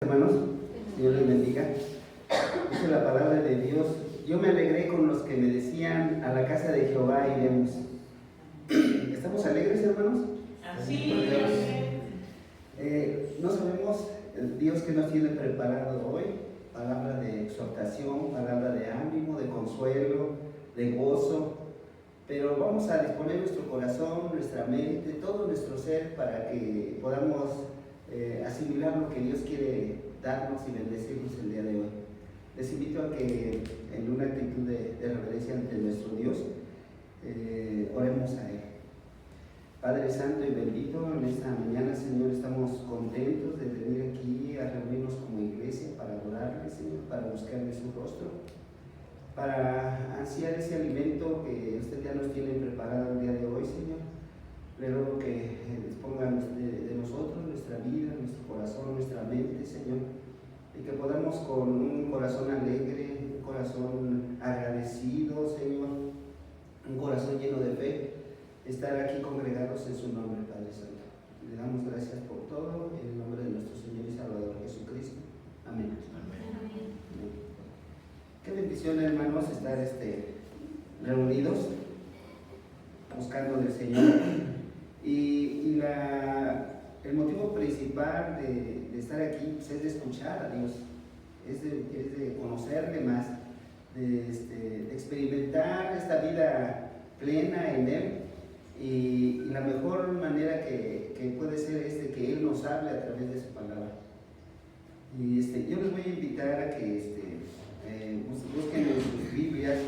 Hermanos, Dios les bendiga. Dice la palabra de Dios: yo me alegré con los que me decían, a la casa de Jehová iremos. ¿Estamos alegres, hermanos? Así no sabemos el Dios que nos tiene preparado hoy. Palabra de exhortación, palabra de ánimo, de consuelo, de gozo. Pero vamos a disponer nuestro corazón, nuestra mente, todo nuestro ser para que podamos asimilar lo que Dios quiere darnos y bendecirnos el día de hoy. Les invito a que en una actitud de reverencia ante nuestro Dios oremos a Él. Padre Santo y bendito, en esta mañana, Señor, estamos contentos de venir aquí a reunirnos como iglesia para adorarle, Señor, para buscarle su rostro, para ansiar ese alimento que usted ya nos tiene preparado el día de hoy, Señor. Le ruego que disponga de nosotros, nuestra vida, nuestro corazón, nuestra mente, Señor, y que podamos con un corazón alegre, un corazón agradecido, Señor, un corazón lleno de fe, estar aquí congregados en su nombre, Padre Santo. Le damos gracias por todo, en el nombre de nuestro Señor y Salvador Jesucristo. Amén. Amén. Qué bendición, hermanos, estar reunidos buscando del Señor. Y el motivo principal de estar aquí pues, es de escuchar a Dios, es de conocerle más, de experimentar esta vida plena en Él. Y la mejor manera que puede ser es de que Él nos hable a través de su palabra. Y yo les voy a invitar a que busquen en sus Biblias.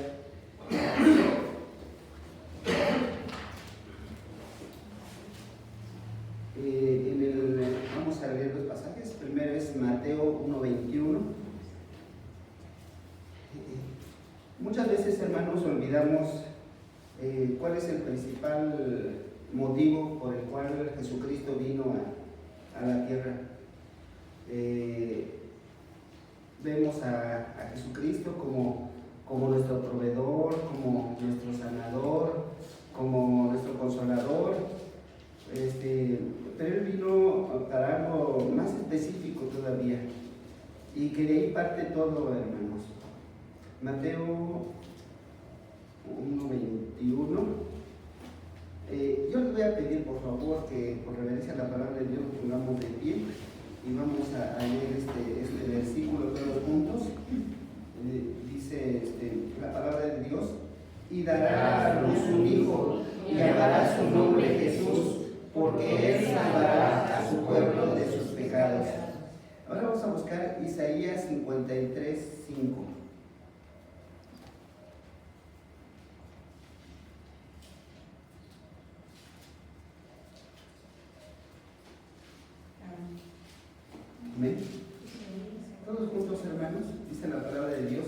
Vamos a leer los pasajes. Primero es Mateo 1:21. Muchas veces, hermanos, olvidamos cuál es el principal motivo por el cual Jesucristo vino a la tierra. Vemos a Jesucristo como nuestro proveedor, como nuestro sanador, como nuestro consolador, pero Él vino para algo más específico todavía, y que de ahí parte todo, hermanos. Mateo 1:21. Yo les voy a pedir, por favor, que por reverencia a la palabra de Dios nos pongamos de pie y vamos a leer este versículo todos juntos. Dice la palabra de Dios: y dará a luz un hijo y llamará su nombre Jesús, porque Él salvará a su pueblo de sus pecados. Ahora vamos a buscar Isaías 53:5. Amén. Todos juntos, hermanos, dice la palabra de Dios: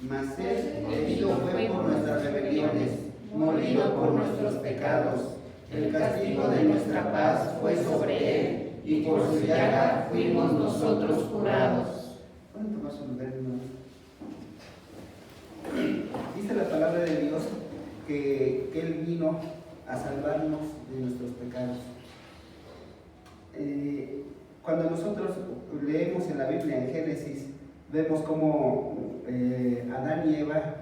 mas Él herido fue por nuestras rebeliones, molido por nuestros pecados. El castigo de nuestra paz fue sobre Él, y por su llaga fuimos nosotros curados. ¿Pueden tomar su lugar, hermanos? Dice la palabra de Dios que Él vino a salvarnos de nuestros pecados. Cuando nosotros leemos en la Biblia, en Génesis, vemos cómo Adán y Eva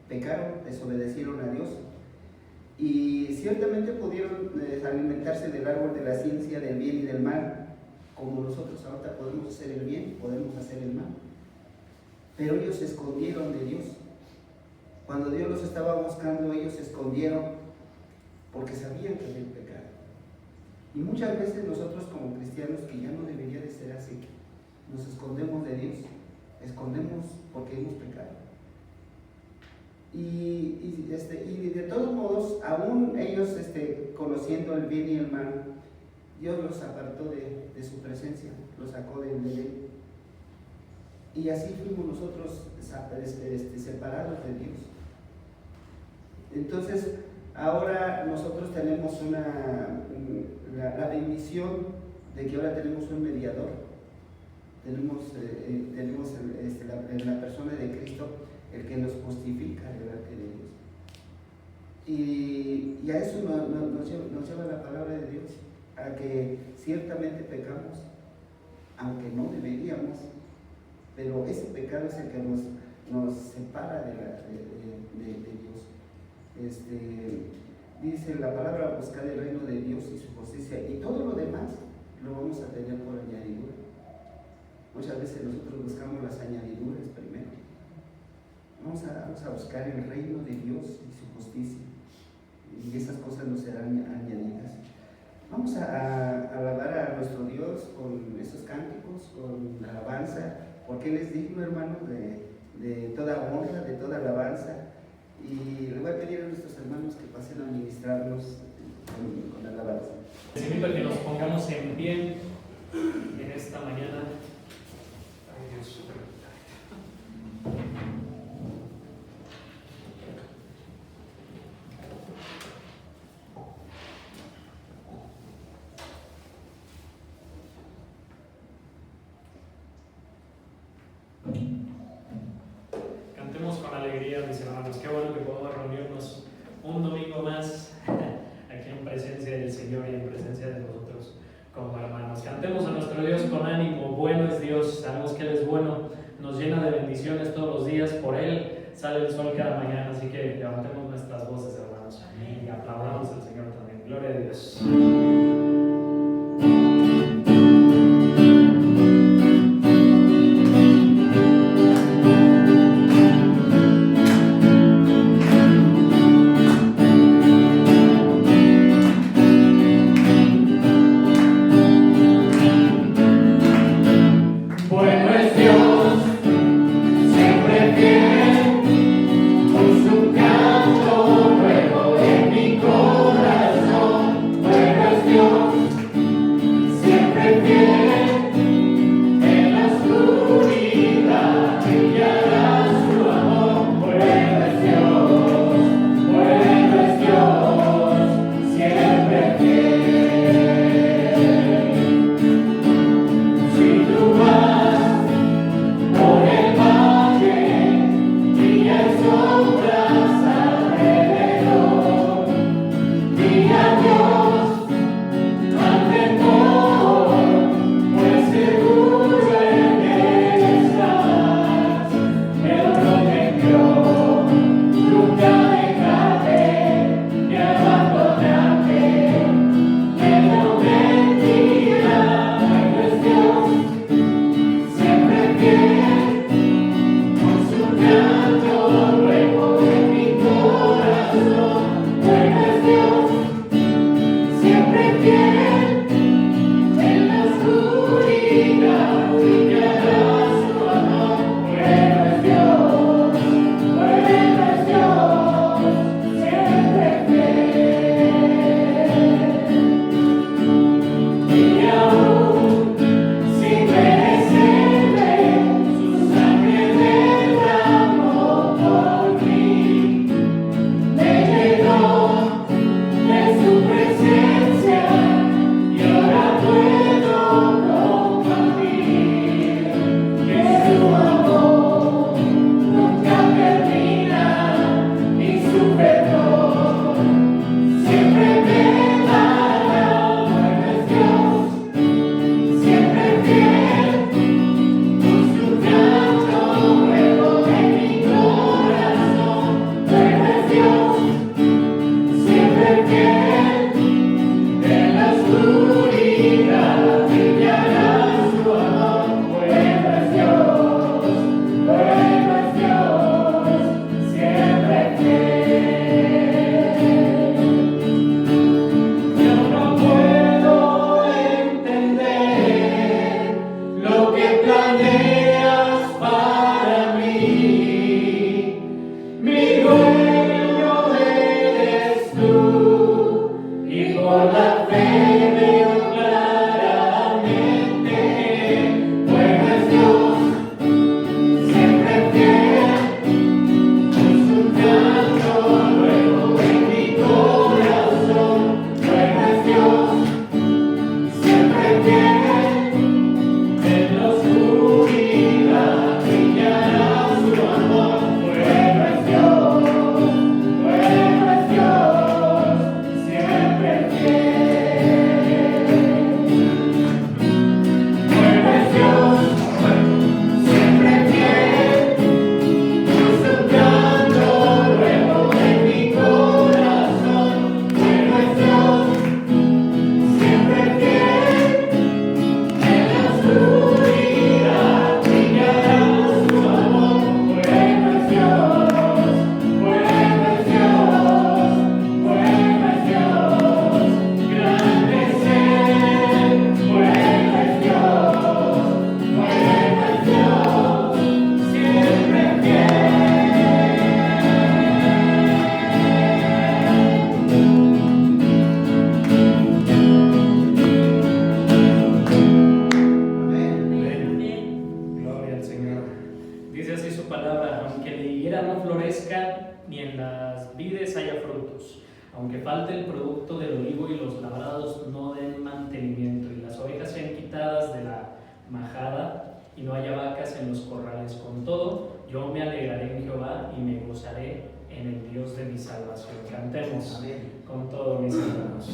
pecaron, desobedecieron a Dios, y ciertamente pudieron alimentarse del árbol de la ciencia del bien y del mal, como nosotros ahorita podemos hacer el bien, podemos hacer el mal, pero ellos se escondieron de Dios. Cuando Dios los estaba buscando, ellos se escondieron porque sabían que habían pecado. Y muchas veces nosotros como cristianos, que ya no debería de ser así, nos escondemos de Dios, escondemos porque hemos pecado. Y de todos modos, aún ellos conociendo el bien y el mal, Dios los apartó de su presencia, los sacó del Edén. Y así fuimos nosotros separados de Dios. Entonces, ahora nosotros tenemos la bendición de que ahora tenemos un mediador. Tenemos en la persona de Cristo, el que nos justifica delante de Dios. Y a eso nos lleva la palabra de Dios, a que ciertamente pecamos, aunque no deberíamos, pero ese pecado es el que nos separa de Dios. Dice la palabra: buscar el reino de Dios y su justicia, y todo lo demás lo vamos a tener por añadidura. Muchas veces nosotros buscamos las añadiduras primero. Vamos a buscar el reino de Dios y su justicia, y esas cosas nos serán añadidas. Vamos a alabar a nuestro Dios con esos cánticos, con alabanza, porque Él es digno, hermanos, de toda honra, de toda alabanza. Y le voy a pedir a nuestros hermanos que pasen a ministrarnos con alabanza. Les invito a que nos pongamos en pie en esta mañana. Ay, Dios. Cantemos con alegría, mis hermanos. Qué bueno que podemos reunirnos un domingo más aquí en presencia del Señor y en presencia de nosotros como hermanos. Cantemos a nuestro Dios con ánimo. Bueno es Dios, sabemos que Él es bueno, nos llena de bendiciones todos los días. Por Él sale el sol cada mañana, así que levantemos nuestras voces, hermanos, y aplaudamos al Señor también. Gloria a Dios. Bueno falte el producto del olivo y los labrados no den mantenimiento, y las ovejas sean quitadas de la majada, y no haya vacas en los corrales. Con todo, yo me alegraré en Jehová y me gozaré en el Dios de mi salvación. Cantemos con todo, mis hermanos.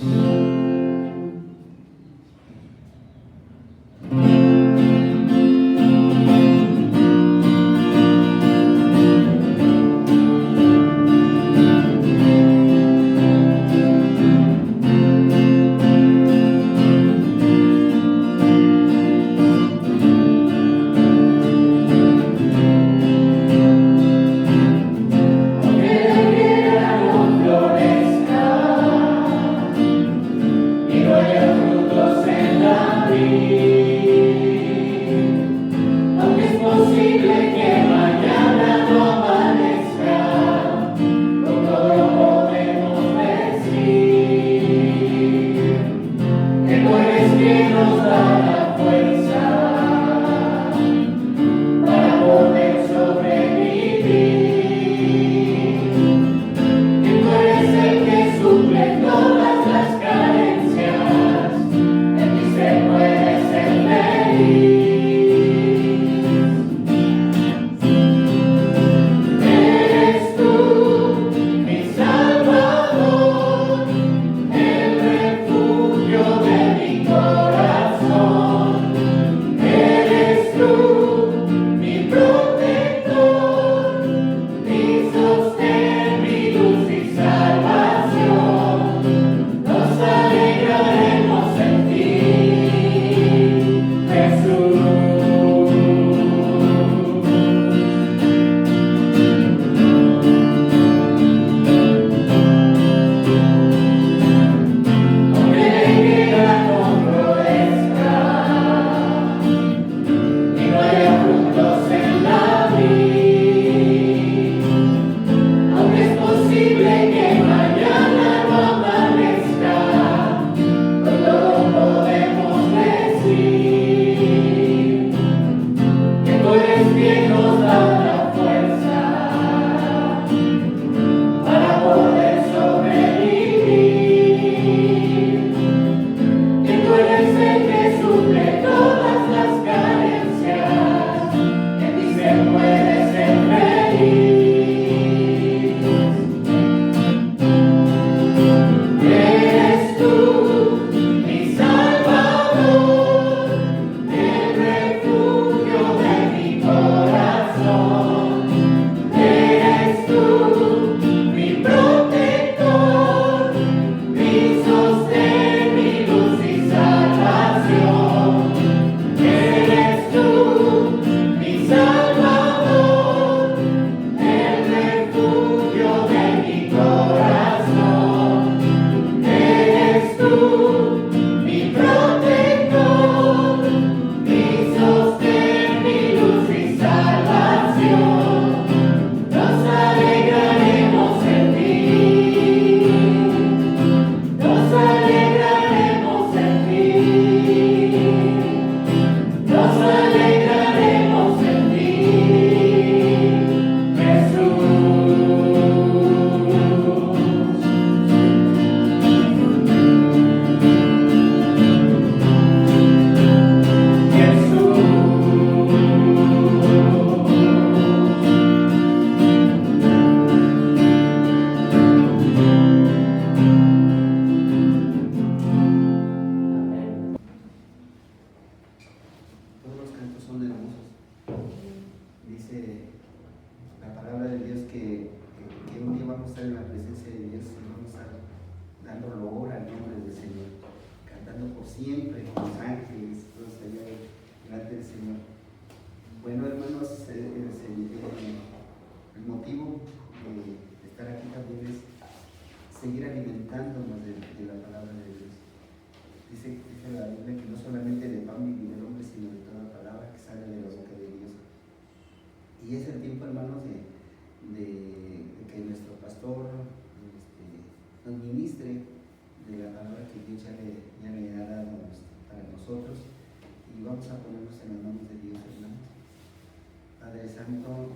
Santo,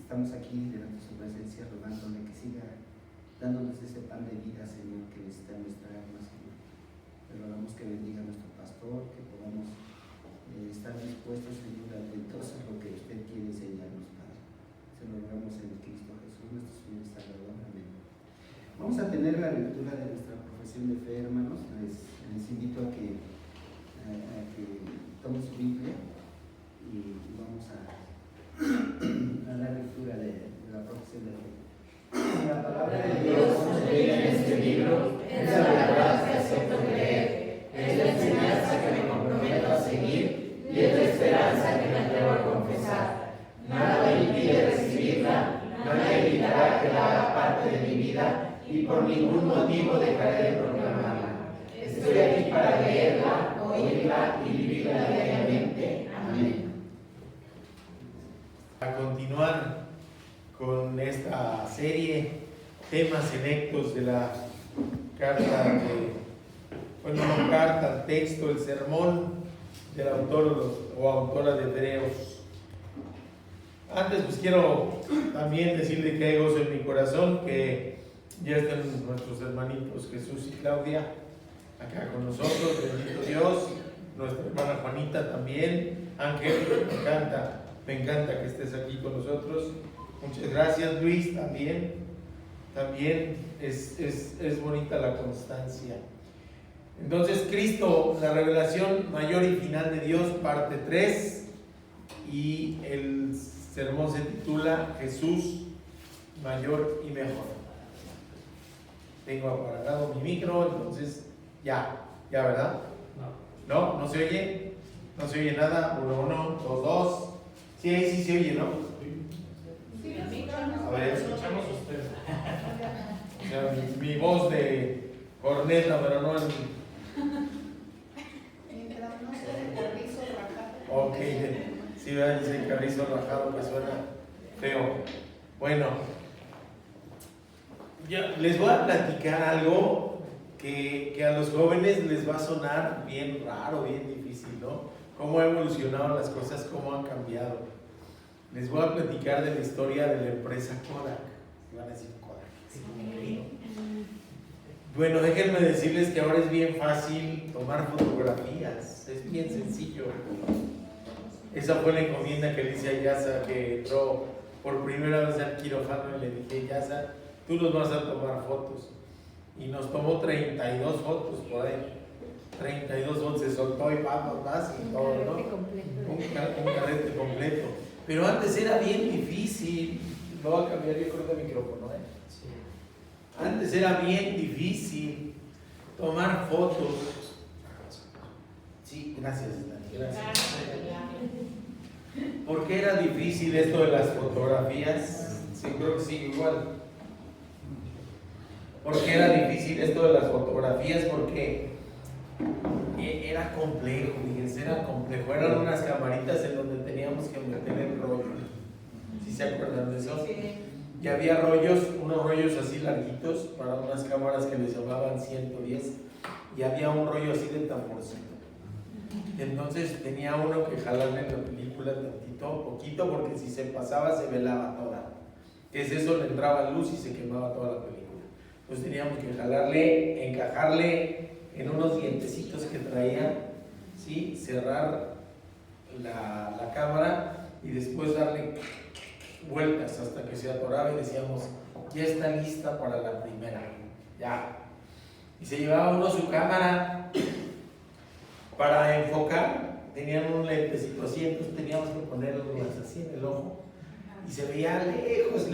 estamos aquí delante de su presencia rogándole que siga dándonos ese pan de vida, Señor, que necesita nuestra alma, Señor. Te rogamos que bendiga a nuestro pastor, que podamos estar dispuestos, Señor, atentos a lo que usted quiere enseñarnos, Padre. Se lo rogamos en Cristo Jesús, nuestro Señor y Salvador. Amén. Vamos a tener la lectura de nuestra profesión de fe, hermanos. Les invito a que tomen su Biblia y vamos a la lectura de la profesión de fe. La palabra de Dios nos revela en este libro, es la verdad que acepto creer, es la enseñanza que me comprometo a seguir y es la esperanza que me atrevo a confesar. Nada me impide recibirla, nada evitará que la haga parte de mi vida y por ningún motivo dejaré de proclamarla. Estoy aquí para leerla, oírla y vivirla diariamente. Amén. A continuar con esta serie, temas selectos de la carta, no carta, texto, el sermón del autor o autora de Hebreos. Antes pues quiero también decirle que hay gozo en mi corazón, que ya están nuestros hermanitos Jesús y Claudia acá con nosotros, bendito Dios, nuestra hermana Juanita también. Ángel, me encanta que estés aquí con nosotros. Muchas gracias, Luis, también es bonita la constancia. Entonces, Cristo, la revelación mayor y final de Dios, parte 3, y el sermón se titula Jesús, mayor y mejor. Tengo apagado mi micro, entonces ya, ¿verdad? No se oye, no se oye nada. 1, 2, 2. Sí, ahí sí se oye, ¿no? A ver, Escuchamos usted. O sea, mi voz de corneta, pero no en... Mientras no sea de carrizo rajado. Ok, sí, dice carrizo rajado, que suena feo. Bueno, ya les voy a platicar algo que a los jóvenes les va a sonar bien raro, bien difícil, ¿no? Cómo han evolucionado las cosas, cómo han cambiado. Les voy a platicar de la historia de la empresa Kodak. Van a decir Kodak, sí, bueno, déjenme decirles que ahora es bien fácil tomar fotografías, es bien sencillo. Esa fue la encomienda que le hice a Yasa, que entró por primera vez al quirófano, y le dije: Yasa, tú nos vas a tomar fotos. Y nos tomó 32 fotos por ahí. 32 fotos, se soltó y vamos más y todo, ¿no? Un carrete completo. Pero antes era bien difícil. Lo voy a cambiar, yo creo, de micrófono, ¿eh? Sí. Antes era bien difícil tomar fotos. Sí, gracias, Dani, gracias. ¿Por qué era difícil esto de las fotografías? Sí, creo que sí, igual. ¿Por qué era difícil esto de las fotografías? Porque era complejo, fíjense, era complejo. Eran unas camaritas en donde teníamos que meter el rollo. ¿Sí se acuerdan de eso? Sí. Y había rollos, unos rollos así larguitos para unas cámaras que les llamaban 110, y había un rollo así de tamborcito. Entonces tenía uno que jalarle la película tantito, poquito, porque si se pasaba se velaba toda. ¿Qué es eso? Le entraba luz y se quemaba toda la película. Entonces teníamos que jalarle, encajarle en unos dientecitos que traía, ¿sí? Cerrar la cámara y después darle vueltas hasta que se atoraba, y decíamos: ya está lista para la primera, ya. Y se llevaba uno su cámara para enfocar, tenían un lentecito así, entonces teníamos que ponerlo así en el ojo y se veía lejos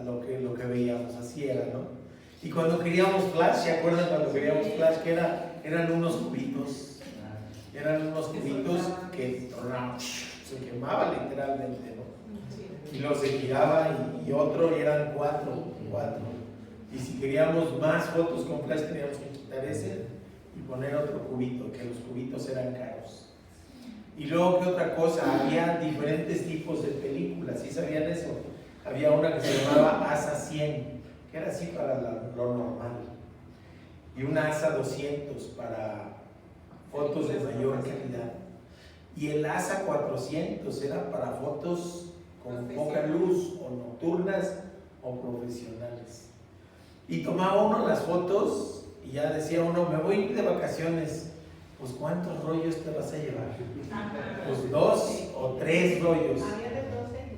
lo que veíamos, así era, ¿no? Y cuando queríamos flash, ¿se acuerdan cuando queríamos flash? Que eran unos cubitos, que se quemaba literalmente, ¿no? Y luego se giraba y otro, y eran cuatro. Y si queríamos más fotos con flash, teníamos que quitar ese y poner otro cubito, que los cubitos eran caros. Y luego, ¿qué otra cosa? Había diferentes tipos de películas, ¿sí sabían eso? Había una que se llamaba ASA 100, que era así para lo normal, y una ASA 200 para fotos de mayor calidad, y el ASA 400 era para fotos con poca luz, o nocturnas o profesionales. Y tomaba uno las fotos y ya decía uno, me voy a ir de vacaciones. Pues ¿cuántos rollos te vas a llevar? Pues 2 o 3 rollos. Había de 12 y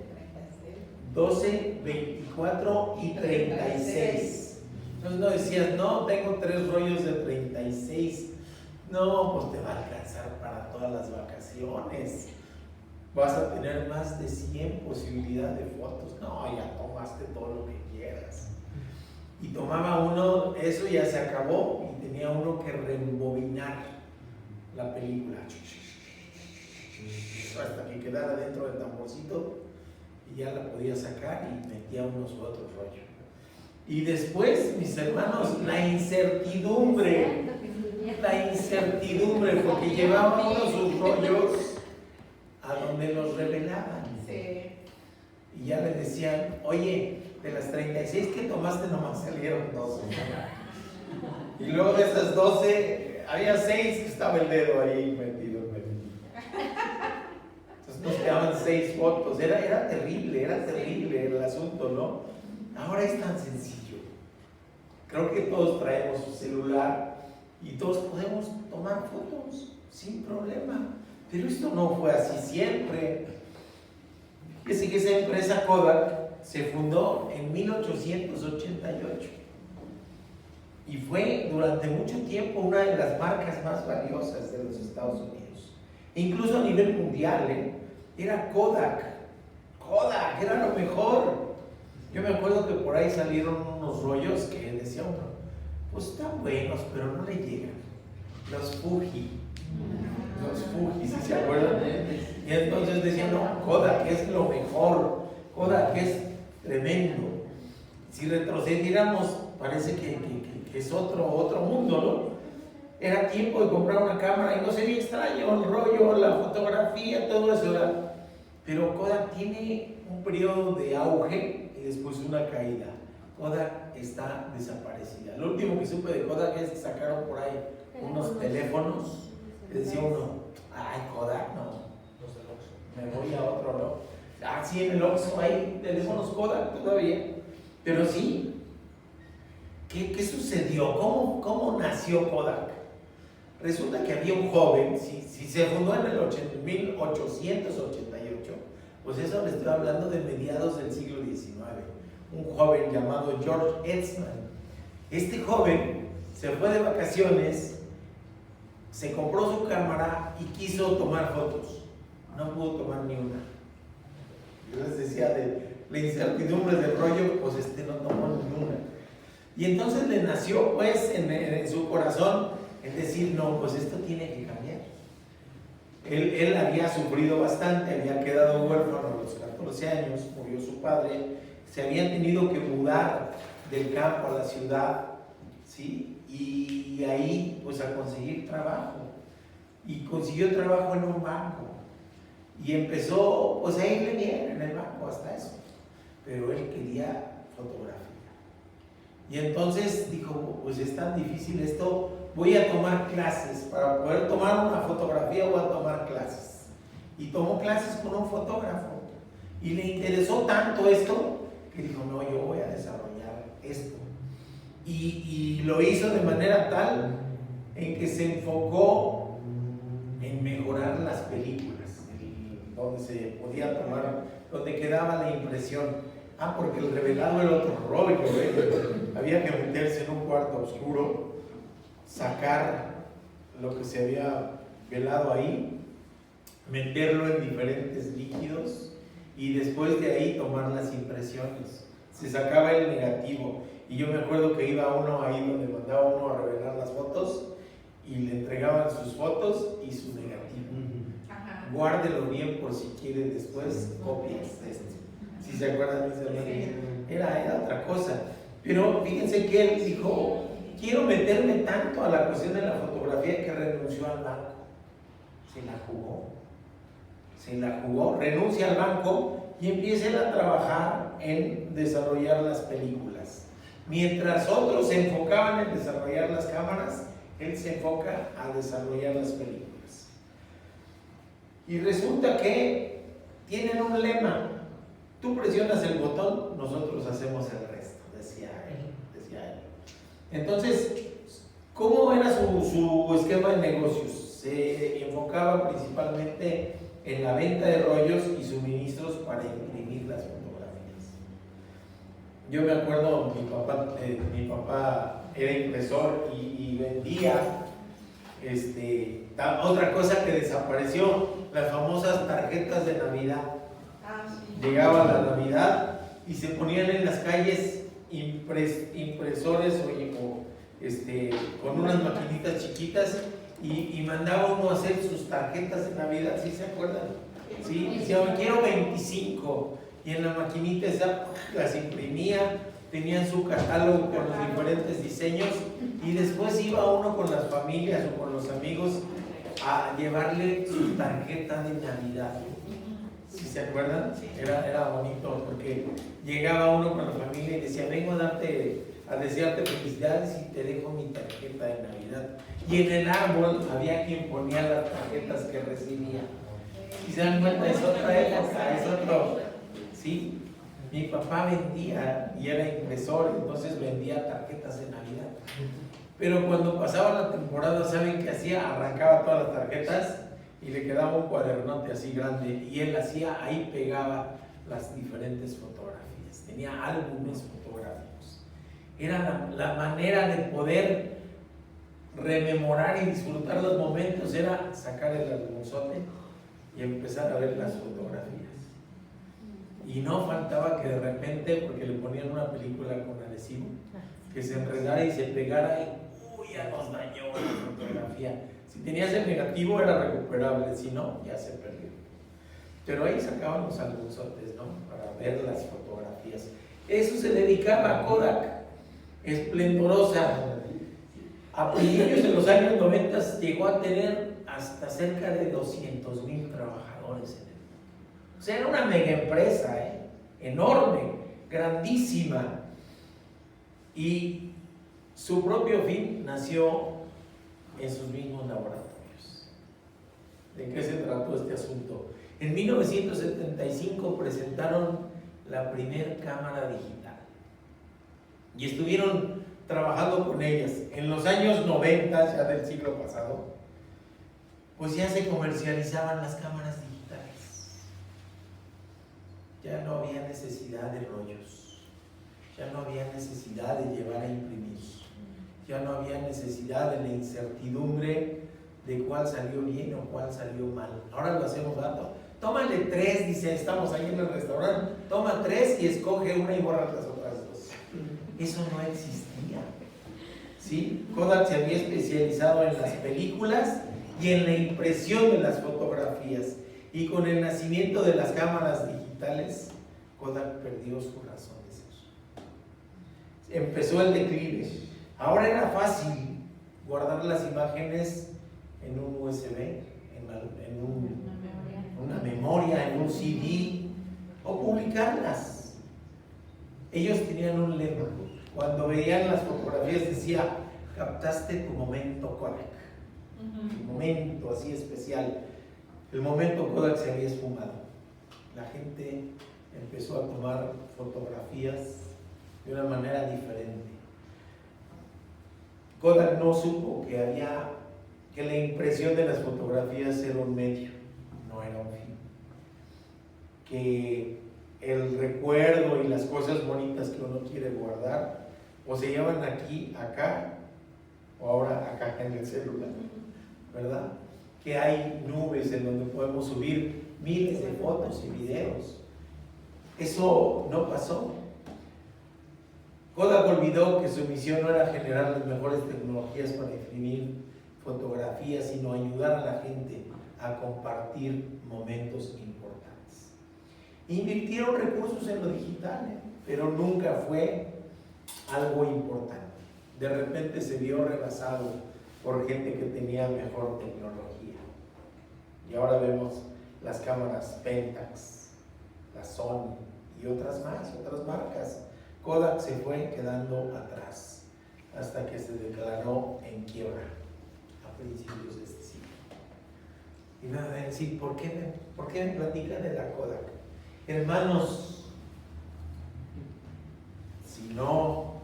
36. 12, 24 y 36. Entonces no decías, no, tengo 3 rollos de 36. No, pues te va a alcanzar para todas las vacaciones. Vas a tener más de 100 posibilidades de fotos. No, ya tomaste todo lo que quieras. Y tomaba uno, eso ya se acabó, y tenía uno que reembobinar la película hasta que quedara dentro del tamborcito y ya la podía sacar y metía unos u otros rollos. Y después, mis hermanos, la incertidumbre, porque llevaba uno sus rollos a donde los revelaban. Sí. Y ya le decían, oye, de las 36 que tomaste nomás salieron 12. Y luego de esas 12, había 6 que estaba el dedo ahí metido en medio. Entonces nos quedaban 6 fotos. Era terrible el asunto, ¿no? Ahora es tan sencillo. Creo que todos traemos su celular y todos podemos tomar fotos sin problema. Pero esto no fue así siempre. Fíjense que esa empresa Kodak se fundó en 1888 y fue durante mucho tiempo una de las marcas más valiosas de los Estados Unidos. Incluso a nivel mundial, era Kodak. Kodak era lo mejor. Yo me acuerdo que por ahí salieron unos rollos que decía uno, pues están buenos, pero no le llegan. Los Fuji, ¿sí se acuerdan? Y entonces decían, no, Kodak es lo mejor, Kodak es tremendo. Si retrocediéramos, parece que es otro mundo, ¿no? Era tiempo de comprar una cámara y no sería extraño el rollo, la fotografía, todo eso era. Pero Kodak tiene un periodo de auge y después una caída. Kodak está desaparecida. Lo último que supe de Kodak es que sacaron por ahí unos teléfonos que decía uno, ay, Kodak no, me voy a otro, ¿no? Ah, sí, en el Oxxo hay teléfonos Kodak todavía, pero sí. ¿Qué sucedió? ¿Cómo nació Kodak? Resulta que había un joven, si se fundó en el 1888, pues eso le estoy hablando de mediados del siglo XIX, un joven llamado George Eastman. Este joven se fue de vacaciones, se compró su cámara y quiso tomar fotos. No pudo tomar ni una. Yo les decía de la incertidumbre del rollo, pues no tomó ni una. Y entonces le nació pues en su corazón el decir, no, pues esto tiene que cambiar. Él había sufrido bastante, había quedado huérfano a los 14 años, murió su padre, se habían tenido que mudar del campo a la ciudad, ¿sí? Y ahí pues a conseguir trabajo. Y consiguió trabajo en un banco. Y empezó pues a irle bien en el banco hasta eso. Pero él quería fotografía. Y entonces dijo, pues es tan difícil esto, voy a tomar clases. Para poder tomar una fotografía voy a tomar clases. Y tomó clases con un fotógrafo. Y le interesó tanto esto que dijo, no, yo voy a desarrollar esto. Y lo hizo de manera tal en que se enfocó en mejorar las películas, donde se podía tomar, donde quedaba la impresión. Porque el revelado era otro rollo, había que meterse en un cuarto oscuro, sacar lo que se había velado ahí, meterlo en diferentes líquidos y después de ahí tomar las impresiones. Se sacaba el negativo y yo me acuerdo que iba uno ahí donde mandaba uno a revelar las fotos y le entregaban sus fotos y su negativo. Guárdelo bien por si quiere después copias de esto. Si se acuerdan, mis hermanos, era otra cosa. Pero fíjense que él dijo, quiero meterme tanto a la cuestión de la fotografía que renunció al banco. Se la jugó, renuncia al banco y empieza él a trabajar en desarrollar las películas. Mientras otros se enfocaban en desarrollar las cámaras, él se enfoca a desarrollar las películas. Y resulta que tienen un lema. Tú presionas el botón, nosotros hacemos el resto, decía él. Entonces, ¿cómo era su esquema de negocios? Se enfocaba principalmente en la venta de rollos y suministros para imprimir las fotografías. Yo me acuerdo, mi papá era impresor y vendía otra cosa que desapareció, las famosas tarjetas de Navidad. Ah, sí. Llegaba la Navidad y se ponían en las calles impresores con unas maquinitas chiquitas y mandaba uno a hacer sus tarjetas de Navidad, ¿sí se acuerdan? Sí, decía, quiero 25 y en la maquinita esa las imprimía, tenían su catálogo con los diferentes diseños y después iba uno con las familias o con los amigos a llevarle su tarjeta de Navidad. ¿Sí se acuerdan? Era bonito porque llegaba uno con la familia y decía, vengo a desearte felicidades y te dejo mi tarjeta de Navidad. Y en el árbol había quien ponía las tarjetas que recibía. Y se dan cuenta, es otra época, es otro. ¿Sí? Mi papá vendía y era impresor, entonces vendía tarjetas de Navidad. Pero cuando pasaba la temporada, ¿saben qué hacía? Arrancaba todas las tarjetas y le quedaba un cuadernote así grande y él hacía, ahí pegaba las diferentes fotografías. Tenía álbumes fotográficos. Era la manera de poder rememorar y disfrutar los momentos, era sacar el albumzote y empezar a ver las fotografías. Y no faltaba que de repente, porque le ponían una película con adhesivo, que se enredara y se pegara y ¡uy! Ya nos dañó la fotografía. Si tenías el negativo era recuperable, si no, ya se perdió. Pero ahí sacaban los albumzotes, ¿no? Para ver las fotografías. Eso se dedicaba a Kodak, esplendorosa. A principios de los años 90 llegó a tener hasta cerca de 200,000 trabajadores en el mundo. O sea, era una mega empresa, enorme, grandísima. Y su propio fin nació en sus mismos laboratorios. ¿De qué se trató este asunto? En 1975 presentaron la primer cámara digital y estuvieron trabajando con ellas. En los años 90, ya del siglo pasado, pues ya se comercializaban las cámaras digitales. Ya no había necesidad de rollos, ya no había necesidad de llevar a imprimir, ya no había necesidad de la incertidumbre de cuál salió bien o cuál salió mal. Ahora lo hacemos dando. Tómale 3, dice, estamos ahí en el restaurante, toma 3 y escoge una y borra las otras 2. Eso no existía. ¿Sí? Kodak se había especializado en las películas y en la impresión de las fotografías. Y con el nacimiento de las cámaras digitales, Kodak perdió su razón de ser. Empezó el declive. Ahora era fácil guardar las imágenes en un USB, en una memoria, en un CD, o publicarlas. Ellos tenían un lema. Cuando veían las fotografías decía, captaste tu momento Kodak. Tu momento así especial. El momento Kodak se había esfumado. La gente empezó a tomar fotografías de una manera diferente. Kodak no supo que la impresión de las fotografías era un medio, no era un fin. Que el recuerdo y las cosas bonitas que uno quiere guardar, o se llevan aquí, acá, o ahora acá en el celular, ¿verdad? Que hay nubes en donde podemos subir miles de fotos y videos. Eso no pasó. Kodak olvidó que su misión no era generar las mejores tecnologías para imprimir fotografías, sino ayudar a la gente a compartir momentos importantes. Invirtieron recursos en lo digital, pero nunca fue algo importante. De repente se vio rebasado por gente que tenía mejor tecnología. Y ahora vemos las cámaras Pentax, la Sony y otras más, otras marcas. Kodak se fue quedando atrás hasta que se declaró en quiebra a principios de este siglo. Y me van a decir, ¿por qué me platican de la Kodak? Hermanos, si no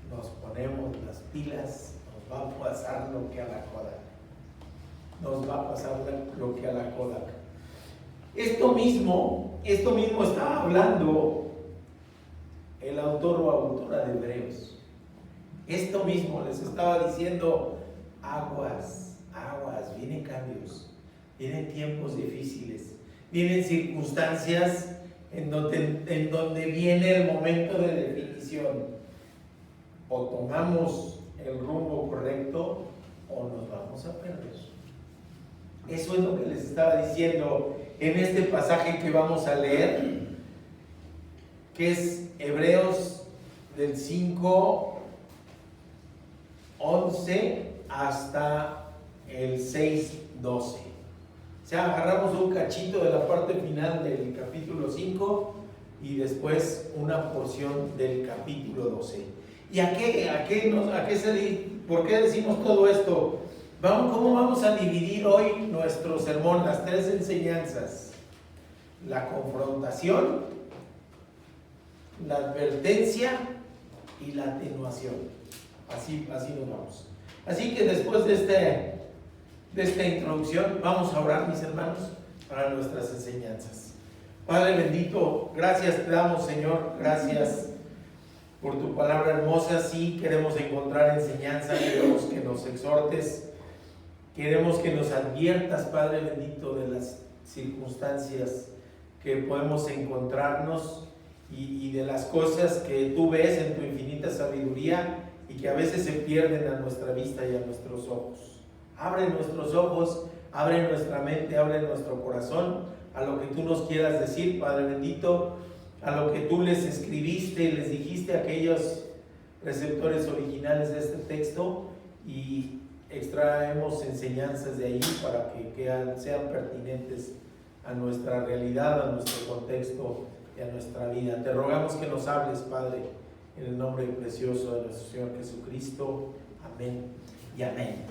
nos ponemos las pilas, pilas, nos va a pasar lo que a la Kodak. Nos va a pasar lo que a la Kodak. Esto mismo estaba hablando el autor o autora de Hebreos. Esto mismo les estaba diciendo: aguas, vienen cambios, vienen tiempos difíciles, vienen circunstancias en donde viene el momento de definición. O tomamos el rumbo correcto o nos vamos a perder. Eso es lo que les estaba diciendo en este pasaje que vamos a leer, que es Hebreos del 5:11 hasta el 6:12. O sea, agarramos un cachito de la parte final del capítulo 5 y después una porción del capítulo 12. ¿Y por qué decimos todo esto? ¿Cómo vamos a dividir hoy nuestro sermón? Las tres enseñanzas: la confrontación, la advertencia y la atenuación. Así nos vamos. Así que después de esta introducción, vamos a orar, mis hermanos, para nuestras enseñanzas. Padre bendito, gracias te damos, Señor, gracias por tu palabra hermosa. Sí, queremos encontrar enseñanza, queremos que nos exhortes, queremos que nos adviertas, Padre bendito, de las circunstancias que podemos encontrarnos y de las cosas que tú ves en tu infinita sabiduría y que a veces se pierden a nuestra vista y a nuestros ojos. Abre nuestros ojos, abre nuestra mente, abre nuestro corazón a lo que tú nos quieras decir, Padre bendito, a lo que tú les escribiste y les dijiste a aquellos receptores originales de este texto, y extraemos enseñanzas de ahí para que sean pertinentes a nuestra realidad, a nuestro contexto y a nuestra vida. Te rogamos que nos hables, Padre, en el nombre precioso de nuestro Señor Jesucristo. Amén y amén.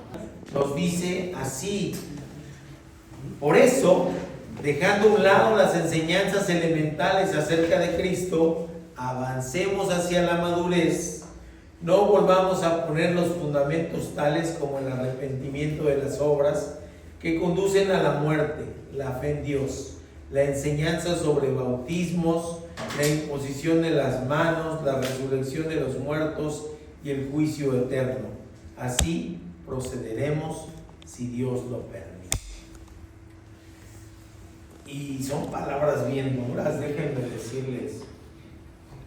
Nos dice así: por eso, dejando a un lado las enseñanzas elementales acerca de Cristo, avancemos hacia la madurez. No volvamos a poner los fundamentos tales como el arrepentimiento de las obras que conducen a la muerte, la fe en Dios, la enseñanza sobre bautismos, la imposición de las manos, la resurrección de los muertos y el juicio eterno. Así procederemos si Dios lo permite. Y son palabras bien duras, déjenme decirles.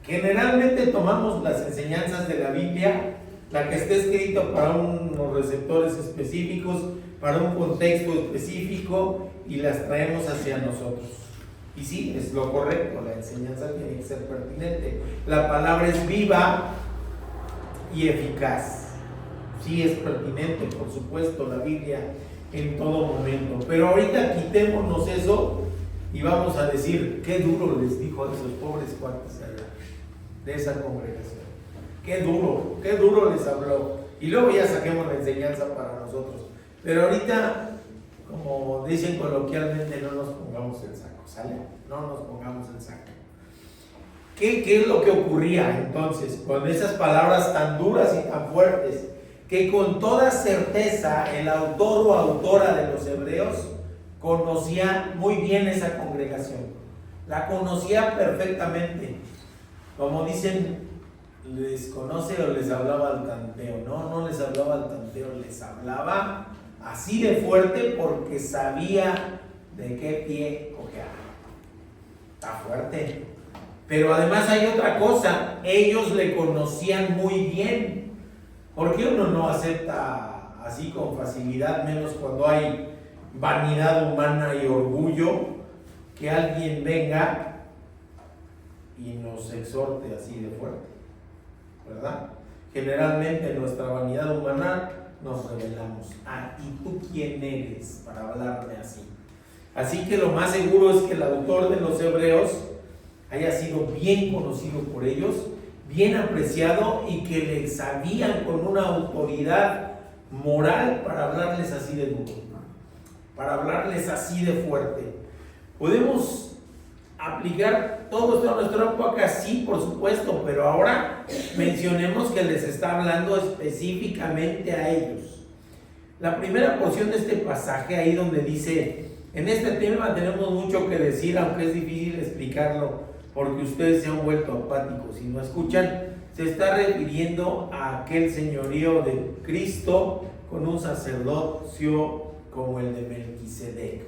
Generalmente tomamos las enseñanzas de la Biblia, la que está escrita para unos receptores específicos, para un contexto específico, y las traemos hacia nosotros. Y sí, es lo correcto, la enseñanza tiene que ser pertinente. La palabra es viva y eficaz. Sí, es pertinente, por supuesto, la Biblia en todo momento. Pero ahorita quitémonos eso y vamos a decir: qué duro les dijo a esos pobres cuates allá de esa congregación. Qué duro les habló. Y luego ya saquemos la enseñanza para nosotros. Pero ahorita, como dicen coloquialmente, no nos pongamos el saco, ¿sale? No nos pongamos el saco. ¿Qué es lo que ocurría entonces con esas palabras tan duras y tan fuertes? Que con toda certeza el autor o autora de los Hebreos conocía muy bien esa congregación. La conocía perfectamente. Como dicen, les conoce o les hablaba al tanteo. No les hablaba al tanteo, les hablaba así de fuerte porque sabía de qué pie cojeaba. Está fuerte. Pero además hay otra cosa: ellos le conocían muy bien. Porque uno no acepta así con facilidad, menos cuando hay vanidad humana y orgullo, que alguien venga y nos exhorte así de fuerte, ¿verdad? Generalmente en nuestra vanidad humana nos rebelamos. ¿Y tú quién eres para hablarme así? Así que lo más seguro es que el autor de los Hebreos haya sido bien conocido por ellos, bien apreciado, y que les sabían con una autoridad moral para hablarles así de duro, para hablarles así de fuerte. Podemos aplicar todo esto en nuestra época, sí, por supuesto, pero ahora mencionemos que les está hablando específicamente a ellos. La primera porción de este pasaje, ahí donde dice, en este tema tenemos mucho que decir, aunque es difícil explicarlo, porque ustedes se han vuelto apáticos y no escuchan, se está refiriendo a aquel señorío de Cristo con un sacerdocio como el de Melquisedec,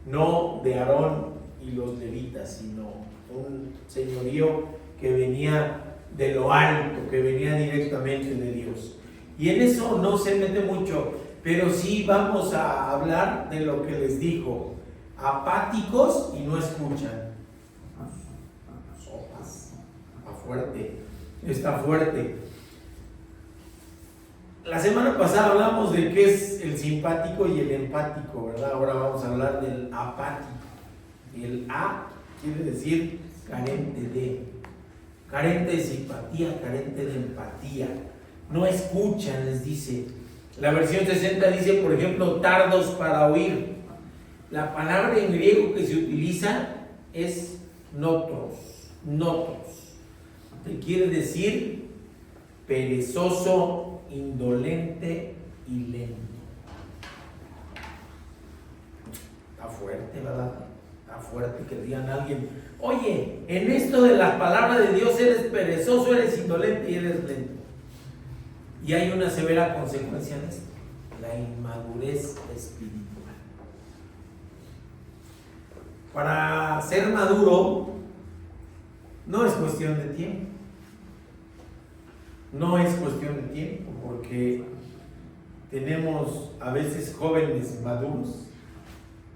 no de Aarón y los levitas, sino un señorío que venía de lo alto, que venía directamente de Dios. Y en eso no se mete mucho, pero sí vamos a hablar de lo que les dijo: apáticos y no escuchan. Sopas, está fuerte. La semana pasada hablamos de qué es el simpático y el empático, ¿verdad? Ahora vamos a hablar del apático. El A quiere decir carente de simpatía, carente de empatía. No escuchan, les dice. La versión 60 dice, por ejemplo, tardos para oír. La palabra en griego que se utiliza es notos, que quiere decir perezoso, indolente y lento. Está fuerte, ¿verdad? Está fuerte que digan a alguien: oye, en esto de la palabra de Dios eres perezoso, eres indolente y eres lento. Y hay una severa consecuencia de esto: la inmadurez espiritual. Para ser maduro no es cuestión de tiempo. No es cuestión de tiempo, porque tenemos a veces jóvenes maduros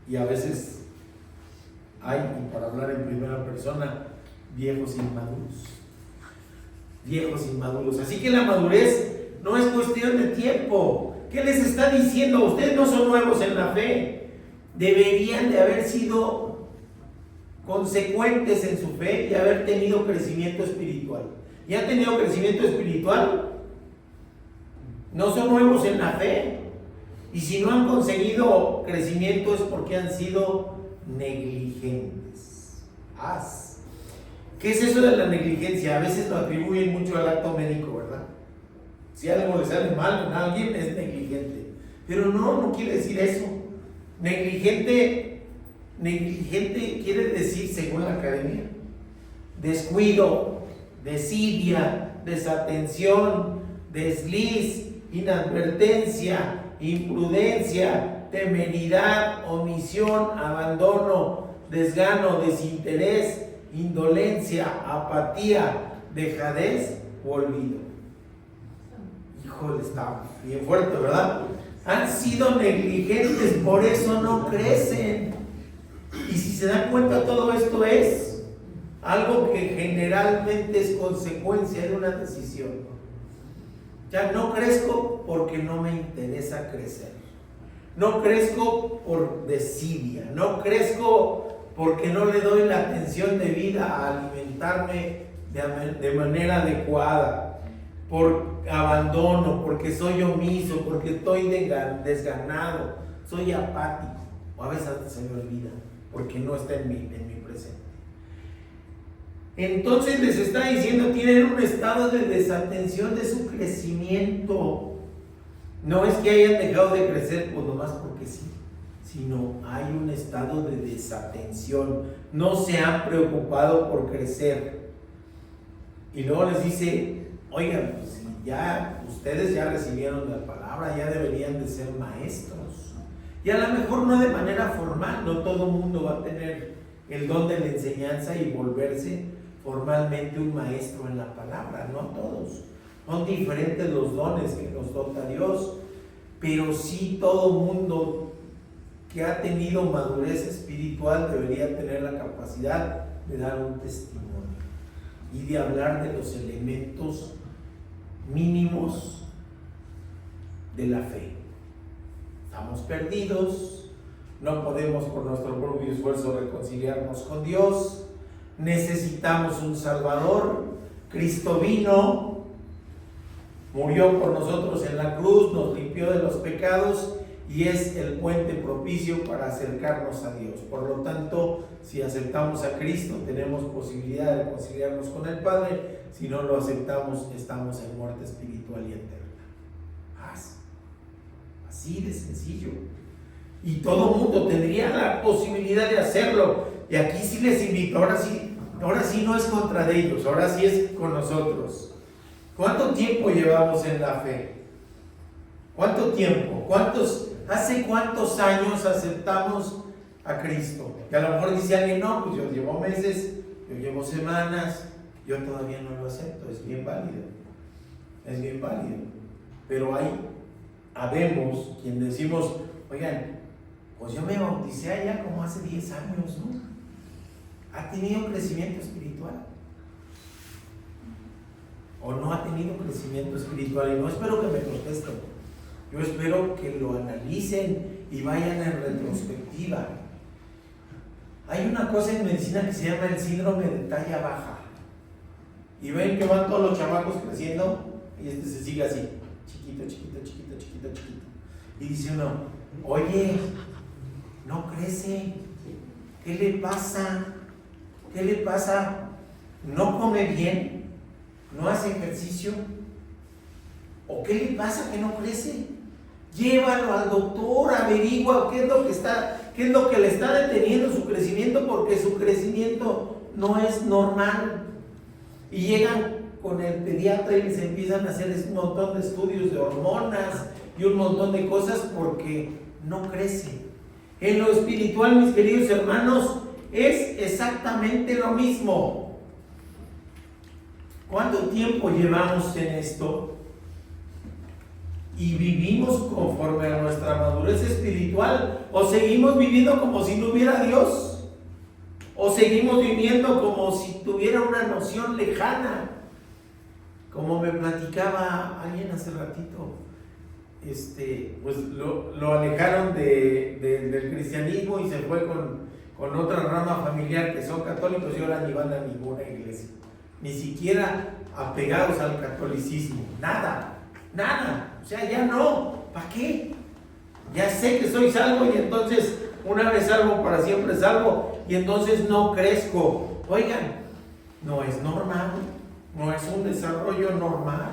y a veces hay, y para hablar en primera persona, viejos inmaduros. Así que la madurez no es cuestión de tiempo. ¿Qué les está diciendo? Ustedes no son nuevos en la fe. Deberían de haber sido consecuentes en su fe y haber tenido crecimiento espiritual. ¿Y han tenido crecimiento espiritual? No son nuevos en la fe. Y si no han conseguido crecimiento es porque han sido negligentes. ¿Qué es eso de la negligencia? A veces lo atribuyen mucho al acto médico, ¿verdad? Si algo le sale mal a alguien es negligente. Pero no quiere decir eso. Negligente quiere decir, según la academia, descuido, desidia, desatención, desliz, inadvertencia, imprudencia, temeridad, omisión, abandono, desgano, desinterés, indolencia, apatía, dejadez o olvido. Híjole, está bien fuerte, ¿verdad? Han sido negligentes, por eso no crecen. Y si se dan cuenta, todo esto es algo que generalmente es consecuencia de una decisión. Ya no crezco porque no me interesa crecer. No crezco por desidia. No crezco porque no le doy la atención debida a alimentarme de manera adecuada. Por abandono, porque soy omiso, porque estoy desganado, soy apático. O a veces hasta se me olvida, porque no está en mi presente. Entonces les está diciendo, tienen un estado de desatención de su crecimiento. No es que hayan dejado de crecer pues nomás porque sí, sino hay un estado de desatención. No se han preocupado por crecer. Y luego les dice, oigan, pues ya ustedes ya recibieron la palabra, ya deberían de ser maestros. Y a lo mejor no de manera formal, no todo el mundo va a tener el don de la enseñanza y volverse formalmente un maestro en la palabra, no todos. Son diferentes los dones que nos dota Dios, pero sí todo mundo que ha tenido madurez espiritual debería tener la capacidad de dar un testimonio y de hablar de los elementos mínimos de la fe. Estamos perdidos, no podemos por nuestro propio esfuerzo reconciliarnos con Dios, necesitamos un Salvador. Cristo vino, murió por nosotros en la cruz, nos limpió de los pecados y es el puente propicio para acercarnos a Dios. Por lo tanto, si aceptamos a Cristo, tenemos posibilidad de reconciliarnos con el Padre. Si no lo aceptamos, estamos en muerte espiritual y eterna. Así de sencillo. Y todo mundo tendría la posibilidad de hacerlo. Y aquí sí les invito, ahora sí no es contra ellos, ahora sí es con nosotros. ¿Cuánto tiempo llevamos en la fe? ¿Cuánto tiempo? ¿Hace cuántos años aceptamos a Cristo? Y a lo mejor dice alguien, no, pues yo llevo meses, yo llevo semanas, yo todavía no lo acepto. Es bien válido. Es bien válido. Pero habemos quien decimos, oigan, pues yo me bauticé allá como hace 10 años, ¿no? ¿Ha tenido crecimiento espiritual? ¿O no ha tenido crecimiento espiritual? Y no espero que me contesten. Yo espero que lo analicen y vayan en retrospectiva. Hay una cosa en medicina que se llama el síndrome de talla baja. Y ven que van todos los chamacos creciendo y se sigue así. Chiquito. Y dice uno, oye, no crece. ¿Qué le pasa? ¿Qué le pasa? ¿No come bien? ¿No hace ejercicio? ¿O qué le pasa que no crece? Llévalo al doctor, averigua qué es lo que le está deteniendo su crecimiento, porque su crecimiento no es normal. Y llegan con el pediatra y les empiezan a hacer un montón de estudios de hormonas y un montón de cosas porque no crece. En lo espiritual, mis queridos hermanos, es exactamente lo mismo. ¿Cuánto tiempo llevamos en esto? ¿Y vivimos conforme a nuestra madurez espiritual? ¿O seguimos viviendo como si no hubiera Dios? ¿O seguimos viviendo como si tuviera una noción lejana? Como me platicaba alguien hace ratito, pues lo alejaron del cristianismo y se fue con otra rama familiar que son católicos y ahora ni van a ninguna iglesia, ni siquiera apegados al catolicismo, nada, o sea, ya no, ¿para qué? Ya sé que soy salvo y entonces una vez salvo para siempre salvo y entonces no crezco. Oigan, no es normal, no es un desarrollo normal.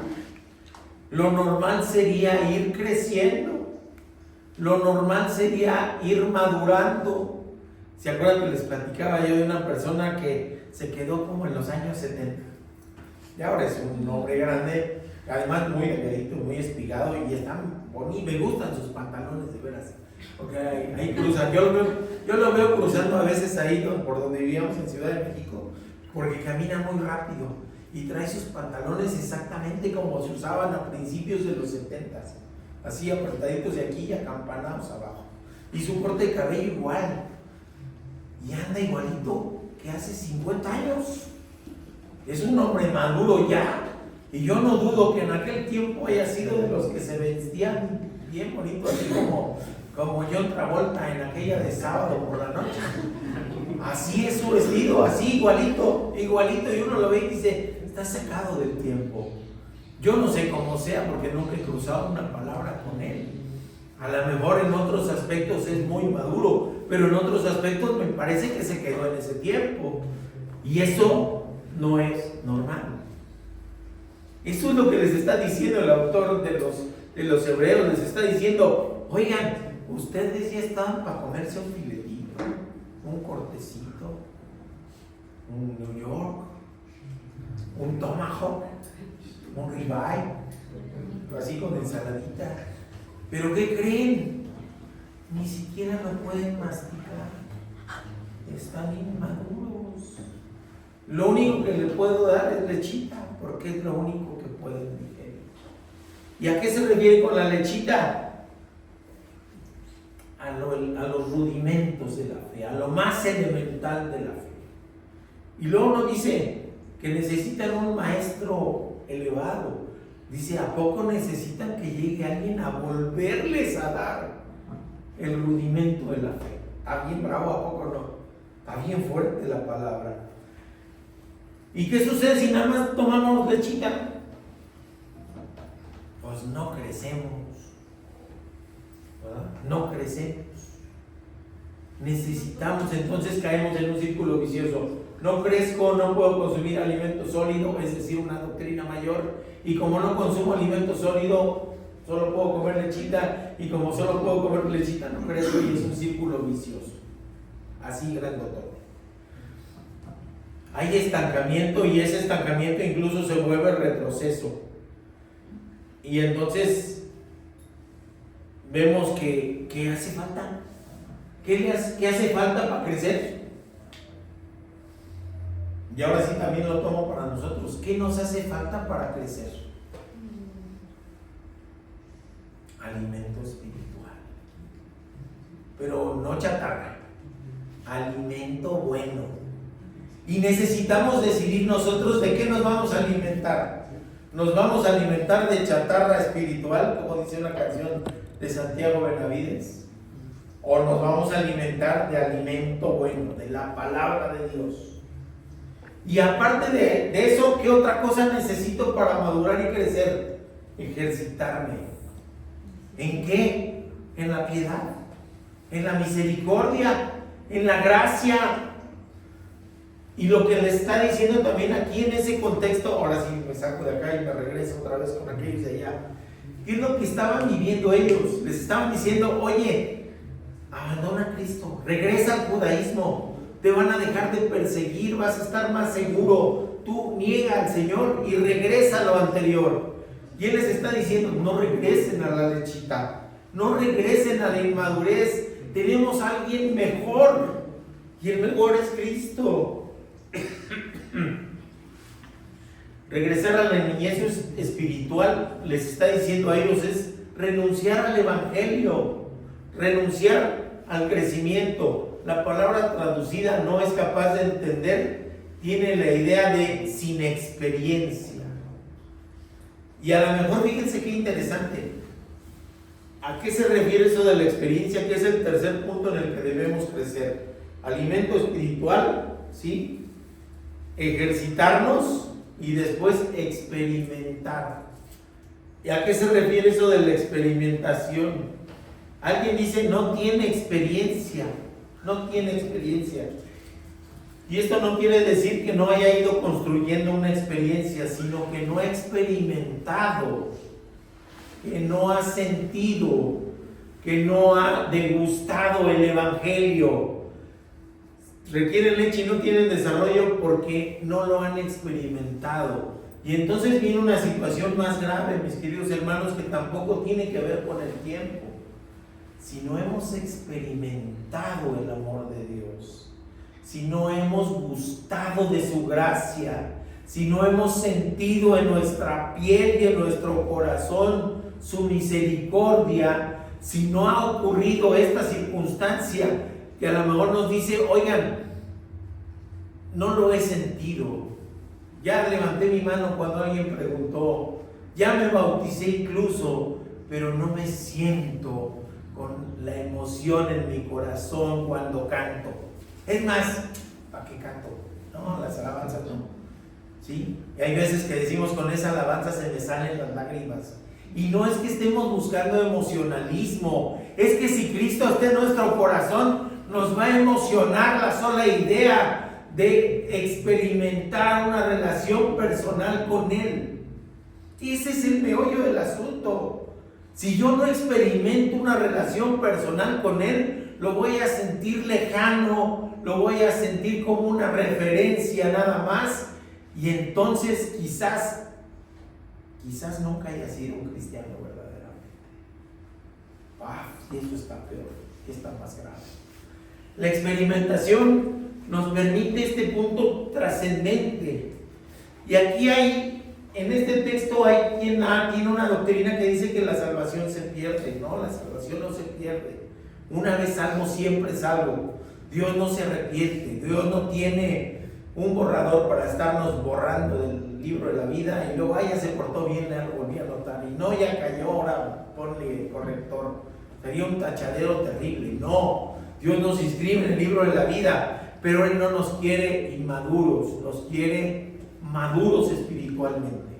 Lo normal sería ir creciendo, lo normal sería ir madurando. ¿Se acuerdan que les platicaba yo de una persona que se quedó como en los años 70? Y ahora es un hombre grande, además muy delgadito, muy espigado y están bonitos. Me gustan sus pantalones, de veras, porque ahí cruzan. Yo lo veo cruzando a veces ahí por donde vivíamos en Ciudad de México, porque camina muy rápido y trae sus pantalones exactamente como se usaban a principios de los 70s, así apretaditos de aquí y acampanados abajo, y su corte de cabello igual, y anda igualito que hace 50 años. Es un hombre maduro ya, y yo no dudo que en aquel tiempo haya sido de los que se vestían bien bonito, así como John Travolta en aquella de sábado por la noche. Así es su vestido, así igualito, y uno lo ve y dice, está sacado del tiempo. Yo no sé cómo sea porque nunca he cruzado una palabra con él. A lo mejor en otros aspectos es muy maduro, pero en otros aspectos me parece que se quedó en ese tiempo. Y eso no es normal. Eso es lo que les está diciendo el autor de los Hebreos. Les está diciendo, oigan, ustedes ya están para comerse un filetito, un cortecito, un New York, un tomahawk, un ribeye, así con ensaladita. ¿Pero qué creen? Ni siquiera lo pueden masticar. Están inmaduros. Lo único que le puedo dar es lechita, porque es lo único que pueden digerir. ¿Y a qué se refiere con la lechita? A los rudimentos de la fe, a lo más elemental de la fe. Y luego nos dice que necesitan un maestro elevado. Dice, ¿a poco necesitan que llegue alguien a volverles a dar el rudimento de la fe? Está bien bravo, ¿a poco no? Está bien fuerte la palabra. ¿Y qué sucede si nada más tomamos lechita? Pues no crecemos. ¿verdad? No crecemos. Necesitamos, entonces caemos en un círculo vicioso. No crezco, no puedo consumir alimento sólido, es decir, una doctrina mayor. Y como no consumo alimento sólido, solo puedo comer lechita. Y como solo puedo comer lechita, no crezco, y es un círculo vicioso. Así grandotote. Hay estancamiento, y ese estancamiento incluso se vuelve retroceso. Y entonces vemos que hace falta. ¿Qué hace falta para crecer? Y ahora sí también lo tomo para nosotros. ¿Qué nos hace falta para crecer? Alimento espiritual. Pero no chatarra. Alimento bueno. Y necesitamos decidir nosotros de qué nos vamos a alimentar. ¿Nos vamos a alimentar de chatarra espiritual, como dice una canción de Santiago Benavides? ¿O nos vamos a alimentar de alimento bueno, de la palabra de Dios? Y aparte de eso, ¿qué otra cosa necesito para madurar y crecer? Ejercitarme. ¿En qué? En la piedad, en la misericordia, en la gracia. Y lo que le está diciendo también aquí en ese contexto, ahora sí me saco de acá y me regreso otra vez con aquellos de allá. ¿Qué es lo que estaban viviendo ellos? Les estaban diciendo, oye, abandona a Cristo, regresa al judaísmo, te van a dejar de perseguir, vas a estar más seguro. Tú niega al Señor y regresa a lo anterior. Y Él les está diciendo, no regresen a la lechita, no regresen a la inmadurez, tenemos a alguien mejor, y el mejor es Cristo. Regresar a la niñez espiritual, les está diciendo a ellos, es renunciar al evangelio, renunciar al crecimiento. La palabra traducida no es capaz de entender, tiene la idea de sin experiencia. Y a lo mejor fíjense qué interesante. ¿A qué se refiere eso de la experiencia? Que es el tercer punto en el que debemos crecer. Alimento espiritual, ¿sí? Ejercitarnos y después experimentar. ¿Y a qué se refiere eso de la experimentación? Alguien dice, no tiene experiencia, no tiene experiencia. Y esto no quiere decir que no haya ido construyendo una experiencia, sino que no ha experimentado, que no ha sentido, que no ha degustado el evangelio. Requieren leche y no tienen desarrollo porque no lo han experimentado. Y entonces viene una situación más grave, mis queridos hermanos, que tampoco tiene que ver con el tiempo. Si no hemos experimentado el amor de Dios, si no hemos gustado de su gracia, si no hemos sentido en nuestra piel y en nuestro corazón su misericordia, si no ha ocurrido esta circunstancia que a lo mejor nos dice, oigan, no lo he sentido. Ya levanté mi mano cuando alguien preguntó, ya me bauticé incluso, pero no me siento con la emoción en mi corazón cuando canto. Es más, ¿para qué canto? No, las alabanzas no. ¿Sí? Y hay veces que decimos, con esa alabanza se me salen las lágrimas. Y no es que estemos buscando emocionalismo, es que si Cristo está en nuestro corazón, nos va a emocionar la sola idea de experimentar una relación personal con Él. Y ese es el meollo del asunto. Si yo no experimento una relación personal con Él, lo voy a sentir lejano, lo voy a sentir como una referencia nada más, y entonces quizás nunca haya sido un cristiano verdaderamente. Y eso está peor, está más grave. La experimentación nos permite este punto trascendente. Y aquí en este texto hay quien tiene una doctrina que dice que la salvación se pierde. No, la salvación no se pierde. Una vez salvo, siempre salvo. Dios no se arrepiente. Dios no tiene un borrador para estarnos borrando del libro de la vida y luego, ya se portó bien, le volví a anotar. Y no, ya cayó, ahora ponle corrector. Sería un tachadero terrible. No, Dios nos inscribe en el libro de la vida, pero Él no nos quiere inmaduros, nos quiere maduros espiritualmente.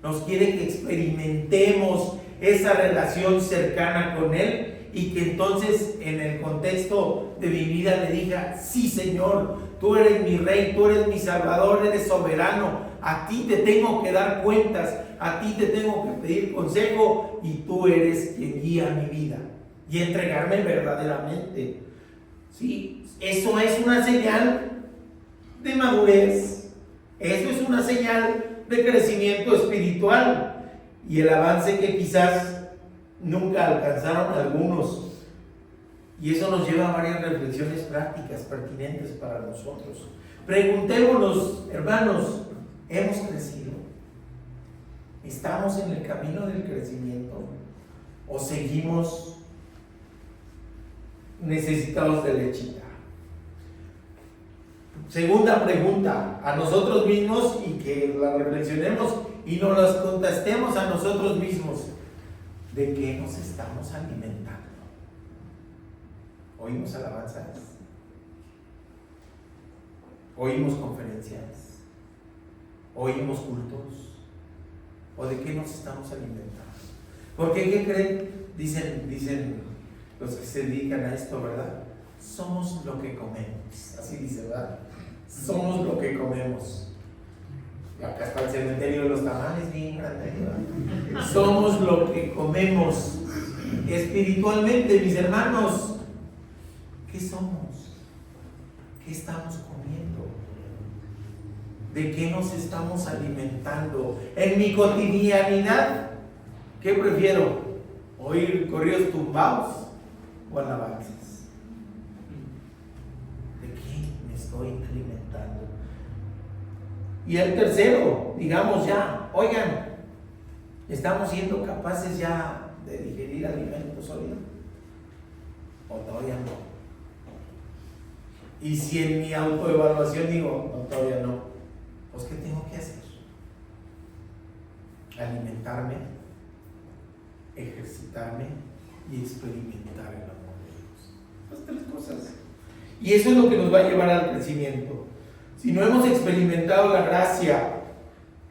Nos quiere que experimentemos esa relación cercana con Él y que entonces en el contexto de mi vida le diga: sí, Señor, tú eres mi Rey, tú eres mi Salvador, eres soberano, a ti te tengo que dar cuentas, a ti te tengo que pedir consejo y tú eres quien guía mi vida, y entregarme verdaderamente. ¿Sí? Eso es una señal de madurez, eso es una señal de crecimiento espiritual, y el avance que quizás nunca alcanzaron algunos. Y eso nos lleva a varias reflexiones prácticas pertinentes para nosotros. Preguntémonos, hermanos, ¿hemos crecido? ¿Estamos en el camino del crecimiento? ¿O seguimos necesitados de lechita? Segunda pregunta a nosotros mismos, y que la reflexionemos y nos las contestemos a nosotros mismos. ¿De qué nos estamos alimentando? ¿Oímos alabanzas? ¿Oímos conferencias? ¿Oímos cultos? ¿O de qué nos estamos alimentando? Porque, ¿qué creen? Dicen los que se dedican a esto, ¿verdad? Somos lo que comemos. Así dice, ¿verdad? Somos lo que comemos. Y acá está el cementerio de los tamales, bien grande, ¿verdad? Somos lo que comemos. Espiritualmente, mis hermanos, ¿qué somos? ¿Qué estamos comiendo? ¿De qué nos estamos alimentando? En mi cotidianidad, ¿qué prefiero? ¿Oír corridos tumbados o alabanzas? ¿De qué me estoy alimentando? Y el tercero, digamos ya, oigan, ¿estamos siendo capaces ya de digerir alimentos sólidos? ¿O todavía no? Y si en mi autoevaluación digo, no, todavía no, pues ¿qué tengo que hacer? Alimentarme, ejercitarme y experimentar el amor de Dios. Las tres cosas. Y eso es lo que nos va a llevar al crecimiento. Si no hemos experimentado la gracia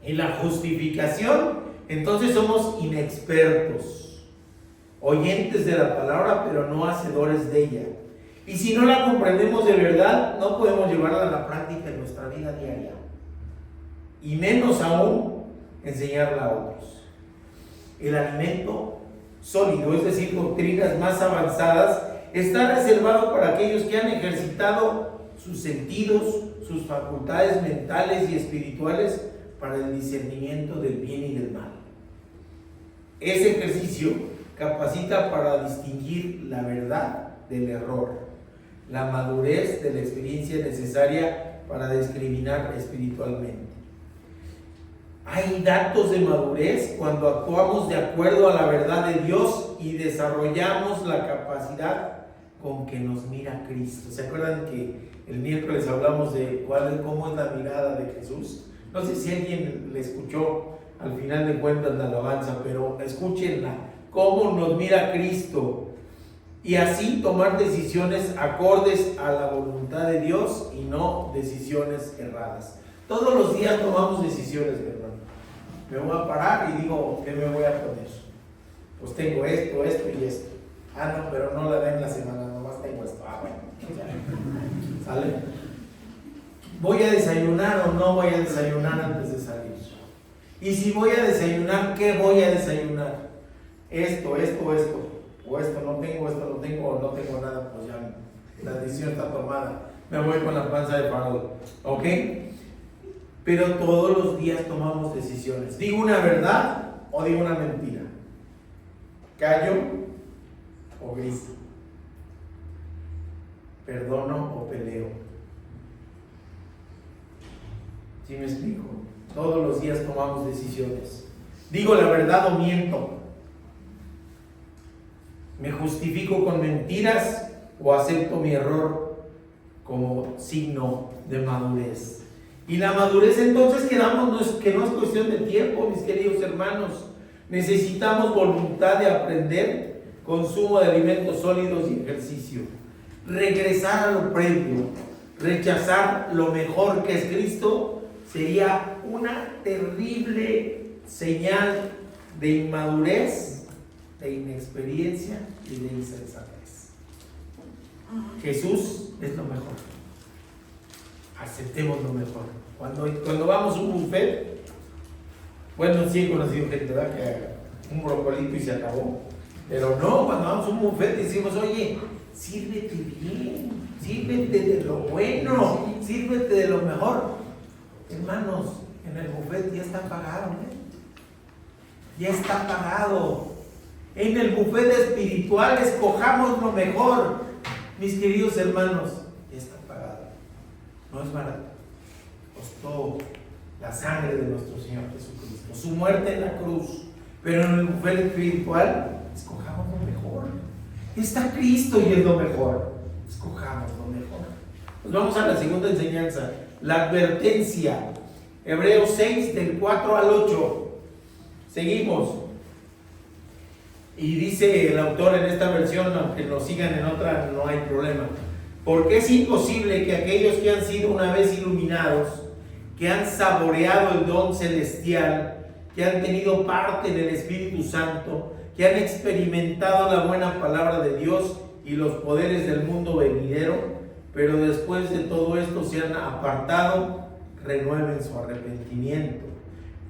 y la justificación, entonces somos inexpertos, oyentes de la palabra, pero no hacedores de ella. Y si no la comprendemos de verdad, no podemos llevarla a la práctica en nuestra vida diaria. Y menos aún enseñarla a otros. El alimento sólido, es decir, doctrinas más avanzadas, está reservado para aquellos que han ejercitado sus sentidos, sus facultades mentales y espirituales para el discernimiento del bien y del mal. Ese ejercicio capacita para distinguir la verdad del error, la madurez de la experiencia necesaria para discriminar espiritualmente. Hay datos de madurez cuando actuamos de acuerdo a la verdad de Dios y desarrollamos la capacidad con que nos mira Cristo. ¿Se acuerdan que el miércoles hablamos de cómo es la mirada de Jesús? No sé si alguien le escuchó al final de cuentas la alabanza, pero escúchenla. Cómo nos mira Cristo, y así tomar decisiones acordes a la voluntad de Dios y no decisiones erradas. Todos los días tomamos decisiones, hermano. Me voy a parar y digo, ¿qué me voy a poner? Pues tengo esto, esto y esto. Ah, no, pero no la den la semana, nomás tengo esto. Ah, bueno. ¿Sale? ¿Voy a desayunar o no voy a desayunar antes de salir? Y si voy a desayunar, ¿qué voy a desayunar? Esto, esto, esto. O esto no tengo, o no tengo nada, pues ya la decisión está tomada. Me voy con la panza de farol. ¿Ok? Pero todos los días tomamos decisiones. ¿Digo una verdad o digo una mentira? ¿Callo o grito? ¿Perdono o peleo? ¿Sí me explico? Todos los días tomamos decisiones. ¿Digo la verdad o miento? ¿Me justifico con mentiras o acepto mi error como signo de madurez? Y la madurez entonces que no es cuestión de tiempo, mis queridos hermanos. Necesitamos voluntad de aprender, consumo de alimentos sólidos y ejercicio. Regresar a lo previo, rechazar lo mejor que es Cristo, sería una terrible señal de inmadurez de inexperiencia y de insensatez. Jesús es lo mejor. Aceptemos lo mejor. Cuando vamos a un buffet, bueno, sí he conocido gente, ¿verdad?, que un brocolito y se acabó. Pero no, cuando vamos a un buffet decimos, oye, sírvete bien, sírvete de lo bueno, sírvete de lo mejor. Hermanos, en el buffet ya está pagado, ya está pagado. En el buffet espiritual escojamos lo mejor, mis queridos hermanos, ya está pagado. No es barato, costó la sangre de nuestro Señor Jesucristo, su muerte en la cruz. Pero en el buffet espiritual escojamos lo mejor. Está Cristo y es lo mejor. Escojamos lo mejor. Pues vamos a la segunda enseñanza, la advertencia. Hebreos 6, del 4 al 8. Seguimos. Y dice el autor en esta versión, aunque nos sigan en otra, no hay problema. Porque es imposible que aquellos que han sido una vez iluminados, que han saboreado el don celestial, que han tenido parte en el Espíritu Santo, que han experimentado la buena palabra de Dios y los poderes del mundo venidero, pero después de todo esto se han apartado, renueven su arrepentimiento.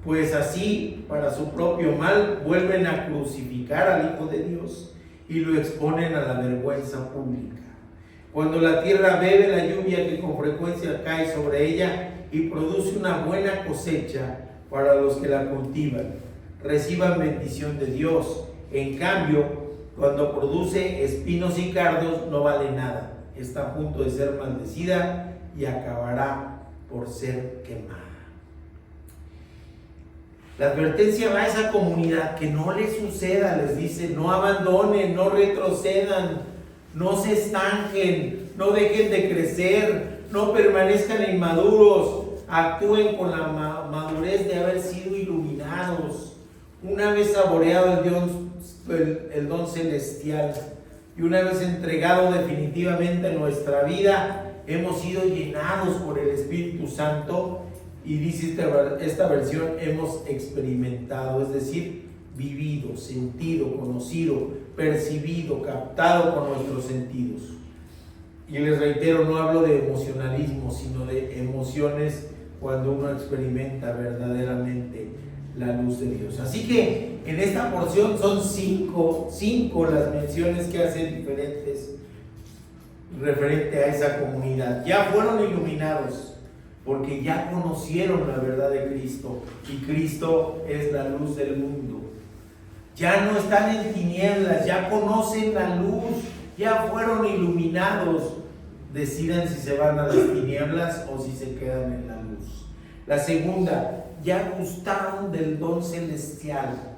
Pues así, para su propio mal, vuelven a crucificar al Hijo de Dios y lo exponen a la vergüenza pública. Cuando la tierra bebe la lluvia que con frecuencia cae sobre ella y produce una buena cosecha para los que la cultivan, reciban bendición de Dios. En cambio, cuando produce espinos y cardos, no vale nada. Está a punto de ser maldecida y acabará por ser quemada. La advertencia va a esa comunidad, que no les suceda, les dice, no abandonen, no retrocedan, no se estanquen, no dejen de crecer, no permanezcan inmaduros, actúen con la madurez de haber sido iluminados, una vez saboreado el don celestial y una vez entregado definitivamente nuestra vida, hemos sido llenados por el Espíritu Santo y dice esta versión, hemos experimentado, es decir, vivido, sentido, conocido, percibido, captado con nuestros sentidos. Y les reitero, no hablo de emocionalismo, sino de emociones cuando uno experimenta verdaderamente la luz de Dios. Así que en esta porción son cinco las menciones que hacen diferentes referente a esa comunidad. Ya fueron iluminados porque ya conocieron la verdad de Cristo y Cristo es la luz del mundo. Ya no están en tinieblas, ya conocen la luz, ya fueron iluminados. Decidan si se van a las tinieblas o si se quedan en la luz. La segunda, ya gustaron del don celestial.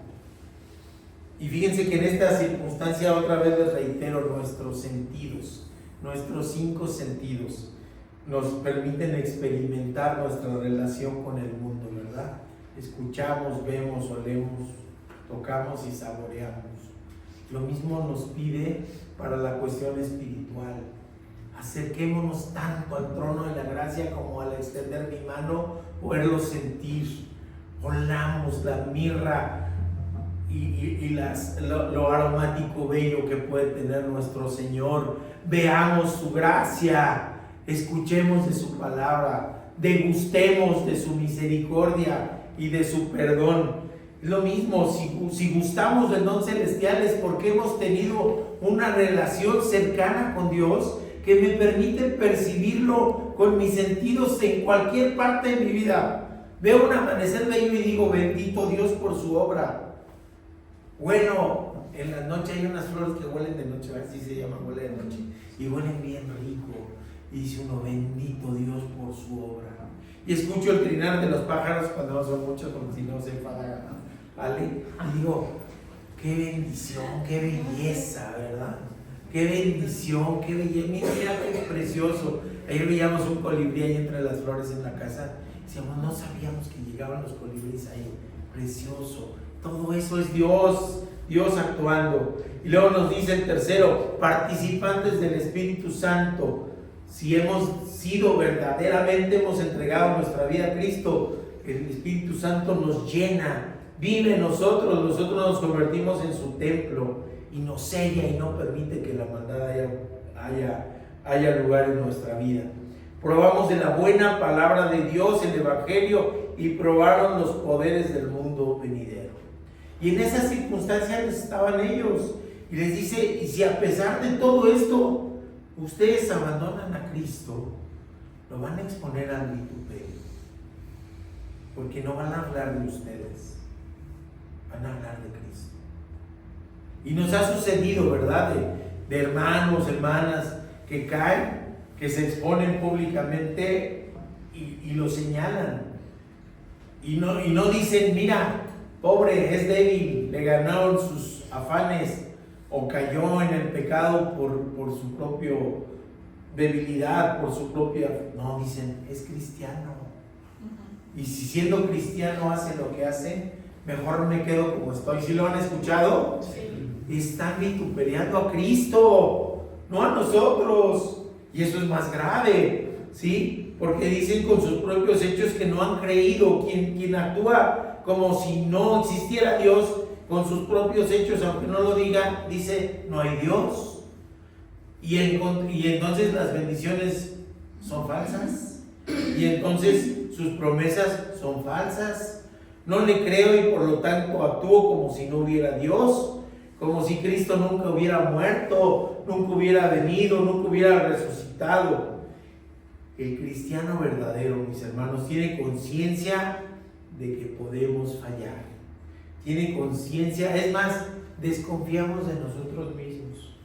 Y fíjense que en esta circunstancia otra vez les reitero, nuestros sentidos, nuestros 5 sentidos nos permiten experimentar nuestra relación con el mundo, ¿verdad? Escuchamos, vemos, olemos, tocamos y saboreamos. Lo mismo nos pide para la cuestión espiritual. Acerquémonos tanto al trono de la gracia como al extender mi mano, poderlo sentir. Olamos la mirra y lo aromático bello que puede tener nuestro Señor. Veamos su gracia, escuchemos de su palabra, degustemos de su misericordia y de su perdón. Es lo mismo, si gustamos del don celestial es porque hemos tenido una relación cercana con Dios que me permite percibirlo con mis sentidos en cualquier parte de mi vida. Veo un amanecer bello y digo, bendito Dios por su obra. Bueno, en la noche hay unas flores que huelen de noche, así se llama, huele de noche, y huelen bien rico. Y dice uno, bendito Dios por su obra. Y escucho el trinar de los pájaros cuando no son muchos, porque si no se enfadan, ¿vale? Y digo, qué bendición, qué belleza, ¿verdad? Qué bendición, qué belleza. Mira qué precioso. Ayer veíamos un colibrí ahí entre las flores en la casa. Decíamos, no sabíamos que llegaban los colibríes ahí. Precioso. Todo eso es Dios, Dios actuando. Y luego nos dice el tercero, participantes del Espíritu Santo. Si hemos sido verdaderamente, hemos entregado nuestra vida a Cristo, el Espíritu Santo nos llena vive en nosotros, nosotros nos convertimos en su templo y nos sella y no permite que la maldad haya lugar en nuestra vida. Probamos de la buena palabra de Dios, el Evangelio, y probaron los poderes del mundo venidero. Y en esas circunstancias estaban ellos. Y les dice, y si a pesar de todo esto, ustedes abandonan a Cristo, lo van a exponer al vituperio. Porque no van a hablar de ustedes, van a hablar de Cristo. Y nos ha sucedido, ¿verdad? De hermanos, hermanas que caen, que se exponen públicamente y lo señalan. Y no dicen, mira, pobre, es débil, le ganaron sus afanes o cayó en el pecado por su propia debilidad, por su propia... No, dicen, es cristiano. Y si siendo cristiano hace lo que hace, mejor me quedo como estoy. ¿Sí lo han escuchado? Sí. Están vituperiando a Cristo, no a nosotros. Y eso es más grave, ¿sí? Porque dicen con sus propios hechos que no han creído. Quien actúa como si no existiera Dios, con sus propios hechos, aunque no lo diga, dice, no hay Dios. Y entonces las bendiciones son falsas. Y entonces sus promesas son falsas. No le creo y por lo tanto actúo como si no hubiera Dios, como si Cristo nunca hubiera muerto, nunca hubiera venido, nunca hubiera resucitado. El cristiano verdadero, mis hermanos, tiene conciencia de que podemos fallar. Tiene conciencia, es más, desconfiamos de nosotros mismos.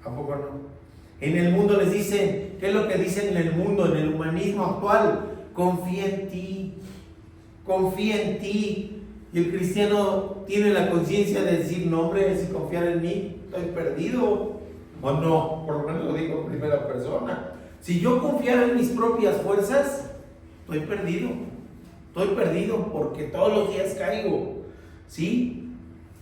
¿A poco no? En el mundo les dicen, ¿qué es lo que dicen en el mundo, en el humanismo actual? Confía en ti, confía en ti. Y el cristiano tiene la conciencia de decir, no hombre, si confiar en mí, estoy perdido. O no, por lo menos lo digo en primera persona. Si yo confiara en mis propias fuerzas, estoy perdido. Estoy perdido porque todos los días caigo, ¿sí?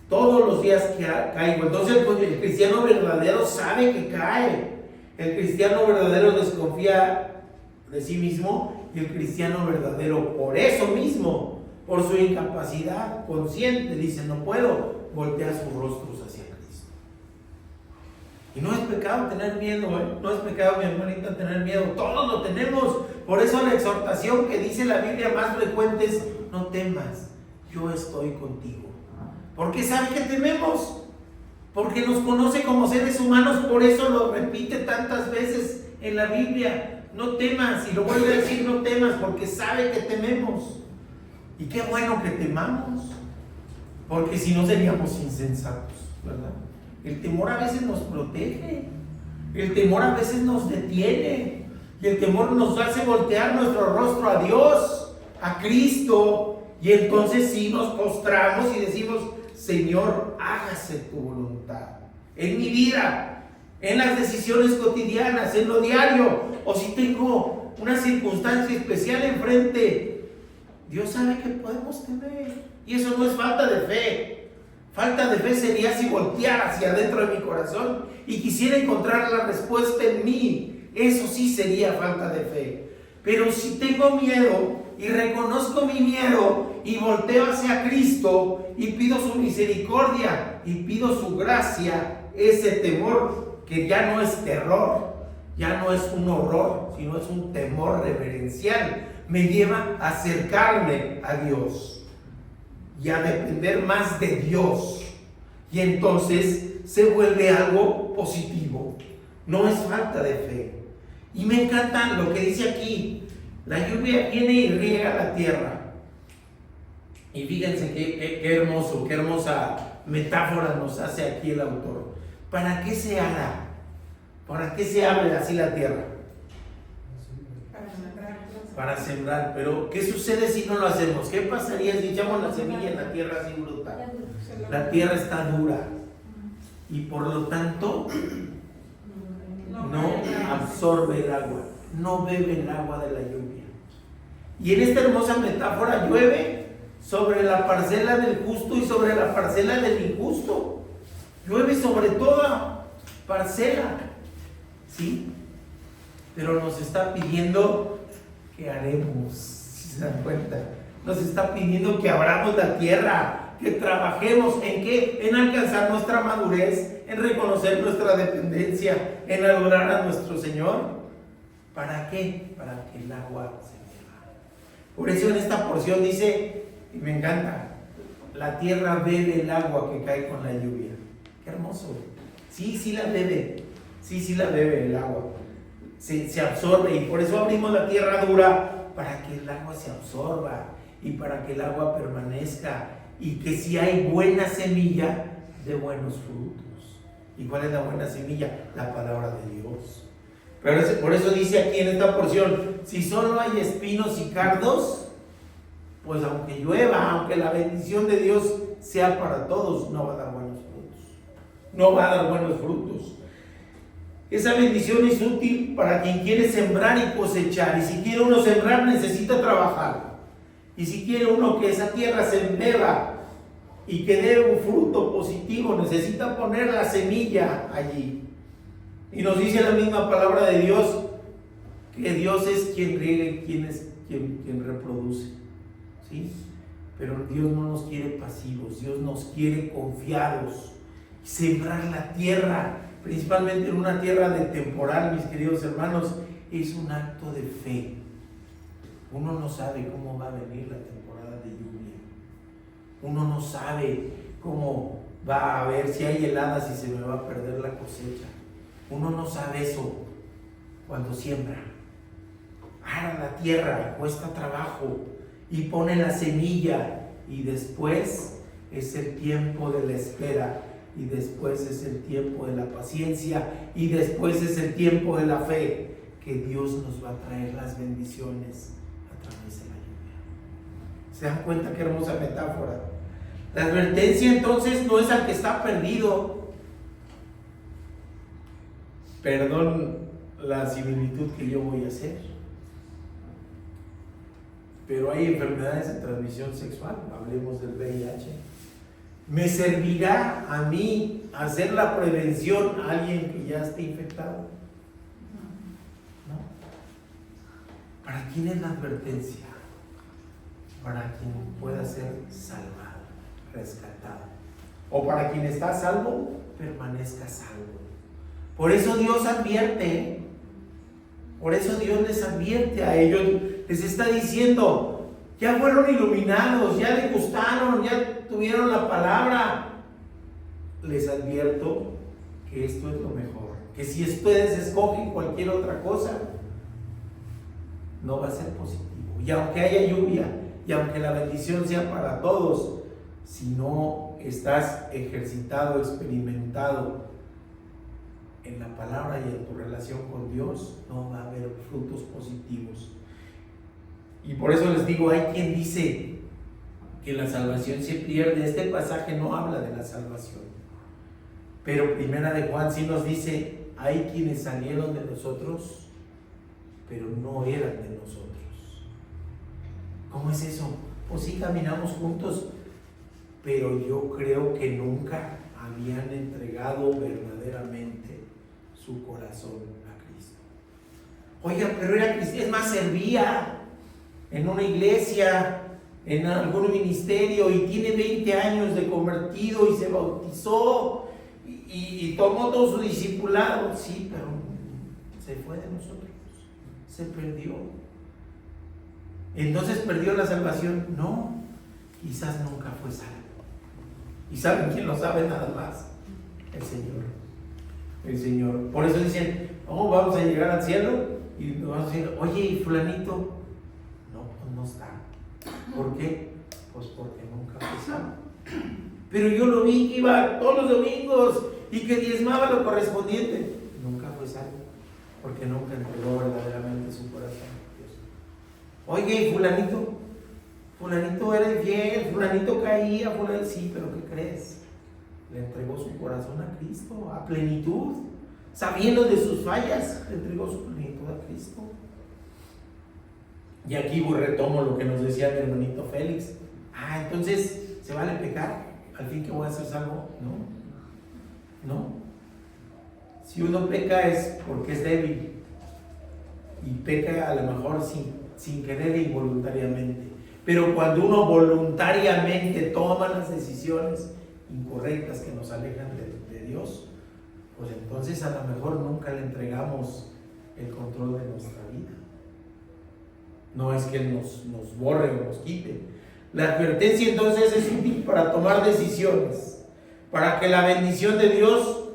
Todos los días caigo. Entonces el cristiano verdadero sabe que cae. El cristiano verdadero desconfía de sí mismo y el cristiano verdadero por eso mismo, por su incapacidad consciente, dice, no puedo, voltea sus rostros hacia Cristo. Y no es pecado tener miedo, no es pecado, mi hermanita, tener miedo. Todos lo tenemos. Por eso la exhortación que dice la Biblia más frecuente es, no temas, yo estoy contigo. Porque sabe que tememos, porque nos conoce como seres humanos, por eso lo repite tantas veces en la Biblia. No temas, y lo vuelve a decir, no temas, porque sabe que tememos. Y qué bueno que temamos, porque si no seríamos insensatos, ¿verdad? El temor a veces nos protege, el temor a veces nos detiene, y el temor nos hace voltear nuestro rostro a Dios, a Cristo, y entonces sí nos postramos y decimos, Señor, hágase tu voluntad en mi vida, en las decisiones cotidianas, en lo diario, o si tengo una circunstancia especial enfrente. Dios sabe que podemos temer, y eso no es falta de fe. Falta de fe sería si volteara hacia adentro de mi corazón y quisiera encontrar la respuesta en mí. Eso sí sería falta de fe. Pero si tengo miedo y reconozco mi miedo y volteo hacia Cristo y pido su misericordia y pido su gracia, ese temor que ya no es terror, ya no es un horror, sino es un temor reverencial, me lleva a acercarme a Dios y a depender más de Dios, y entonces se vuelve algo positivo, no es falta de fe. Y me encanta lo que dice aquí, la lluvia viene y riega la tierra. Y fíjense qué hermoso, qué hermosa metáfora nos hace aquí el autor. ¿Para qué se hará? ¿Para qué se abre así la tierra? Para sembrar. Pero ¿qué sucede si no lo hacemos? ¿Qué pasaría si echamos la semilla en la tierra así brutal? La tierra está dura y por lo tanto no absorbe el agua, no bebe el agua de la lluvia. Y en esta hermosa metáfora llueve sobre la parcela del justo y sobre la parcela del injusto. Llueve sobre toda parcela, ¿sí? Pero nos está pidiendo que haremos, si se dan cuenta, nos está pidiendo que abramos la tierra, que trabajemos en qué, en alcanzar nuestra madurez, en reconocer nuestra dependencia, en adorar a nuestro Señor. ¿Para qué? Para que el agua se mueva. Por eso en esta porción dice, y me encanta, la tierra bebe el agua que cae con la lluvia. Qué hermoso. Sí la bebe. Sí la bebe el agua. Se absorbe, y por eso abrimos la tierra dura, para que el agua se absorba y para que el agua permanezca, y que si hay buena semilla, de buenos frutos. ¿Y cuál es la buena semilla? La palabra de Dios. Pero por eso dice aquí en esta porción, si solo hay espinos y cardos, pues aunque llueva, aunque la bendición de Dios sea para todos, no va a dar buenos frutos. No va a dar buenos frutos. Esa bendición es útil para quien quiere sembrar y cosechar. Y si quiere uno sembrar, necesita trabajar. Y si quiere uno que esa tierra se embeba y que dé un fruto positivo, necesita poner la semilla allí. Y nos dice la misma palabra de Dios, que Dios es quien riega y quien reproduce. ¿Sí? Pero Dios no nos quiere pasivos, Dios nos quiere confiados. Sembrar la tierra, principalmente en una tierra de temporal, mis queridos hermanos, es un acto de fe. Uno no sabe cómo va a venir la temporada de lluvia. Uno no sabe cómo va a haber, si hay heladas y se me va a perder la cosecha. Uno no sabe eso cuando siembra. Ara la tierra, cuesta trabajo y pone la semilla, y después es el tiempo de la espera, y después es el tiempo de la paciencia, y después es el tiempo de la fe, que Dios nos va a traer las bendiciones a través de la lluvia. ¿Se dan cuenta qué hermosa metáfora? La advertencia entonces no es al que está perdido. Perdón la similitud que yo voy a hacer, pero hay enfermedades de transmisión sexual, hablemos del VIH. ¿Me servirá a mí hacer la prevención a alguien que ya esté infectado? No. ¿Para quién es la advertencia? Para quien pueda ser salvado, rescatado. O para quien está salvo, permanezca salvo. Por eso Dios advierte. Por eso Dios les advierte a ellos. Les está diciendo, ya fueron iluminados, ya les gustaron, ya tuvieron la palabra. Les advierto que esto es lo mejor. Que si ustedes escogen cualquier otra cosa, no va a ser positivo. Y aunque haya lluvia, y aunque la bendición sea para todos, si no estás ejercitado, experimentado en la palabra y en tu relación con Dios, no va a haber frutos positivos. Y por eso les digo, hay quien dice que la salvación se pierde. Este pasaje no habla de la salvación, pero Primera de Juan sí nos dice, hay quienes salieron de nosotros, pero no eran de nosotros. ¿Cómo es eso? Pues sí, caminamos juntos, pero yo creo que nunca habían entregado verdaderamente su corazón a Cristo. Oiga, pero era cristiano, es más, servía en una iglesia, en algún ministerio, y tiene 20 años de convertido y se bautizó y tomó todo su discipulado. Sí, pero se fue de nosotros, se perdió. Entonces perdió la salvación. No, quizás nunca fue salvo. ¿Y saben quién lo sabe nada más? El Señor. El Señor. Por eso dicen, oh, vamos a llegar al cielo y nos vamos a decir, oye, ¿y fulanito? No, pues no está. ¿Por qué? Pues porque nunca fue salvo. Pero yo lo vi que iba todos los domingos y que diezmaba lo correspondiente. Nunca fue salvo, porque nunca entregó verdaderamente su corazón a Dios. Oye, ¿y fulanito? Fulanito era infiel, fulanito caía, fulanito... Sí, pero ¿qué crees? Le entregó su corazón a Cristo, a plenitud. Sabiendo de sus fallas, le entregó su plenitud a Cristo. Y aquí retomo lo que nos decía mi hermanito Félix. Entonces, ¿se vale pecar? ¿Al fin que voy a ser salvo? No. Si uno peca es porque es débil. Y peca a lo mejor sin querer e involuntariamente. Pero cuando uno voluntariamente toma las decisiones incorrectas que nos alejan de Dios, pues entonces a lo mejor nunca le entregamos el control de nuestra vida. No es que Él nos borre o nos quite. La advertencia entonces es útil para tomar decisiones, para que la bendición de Dios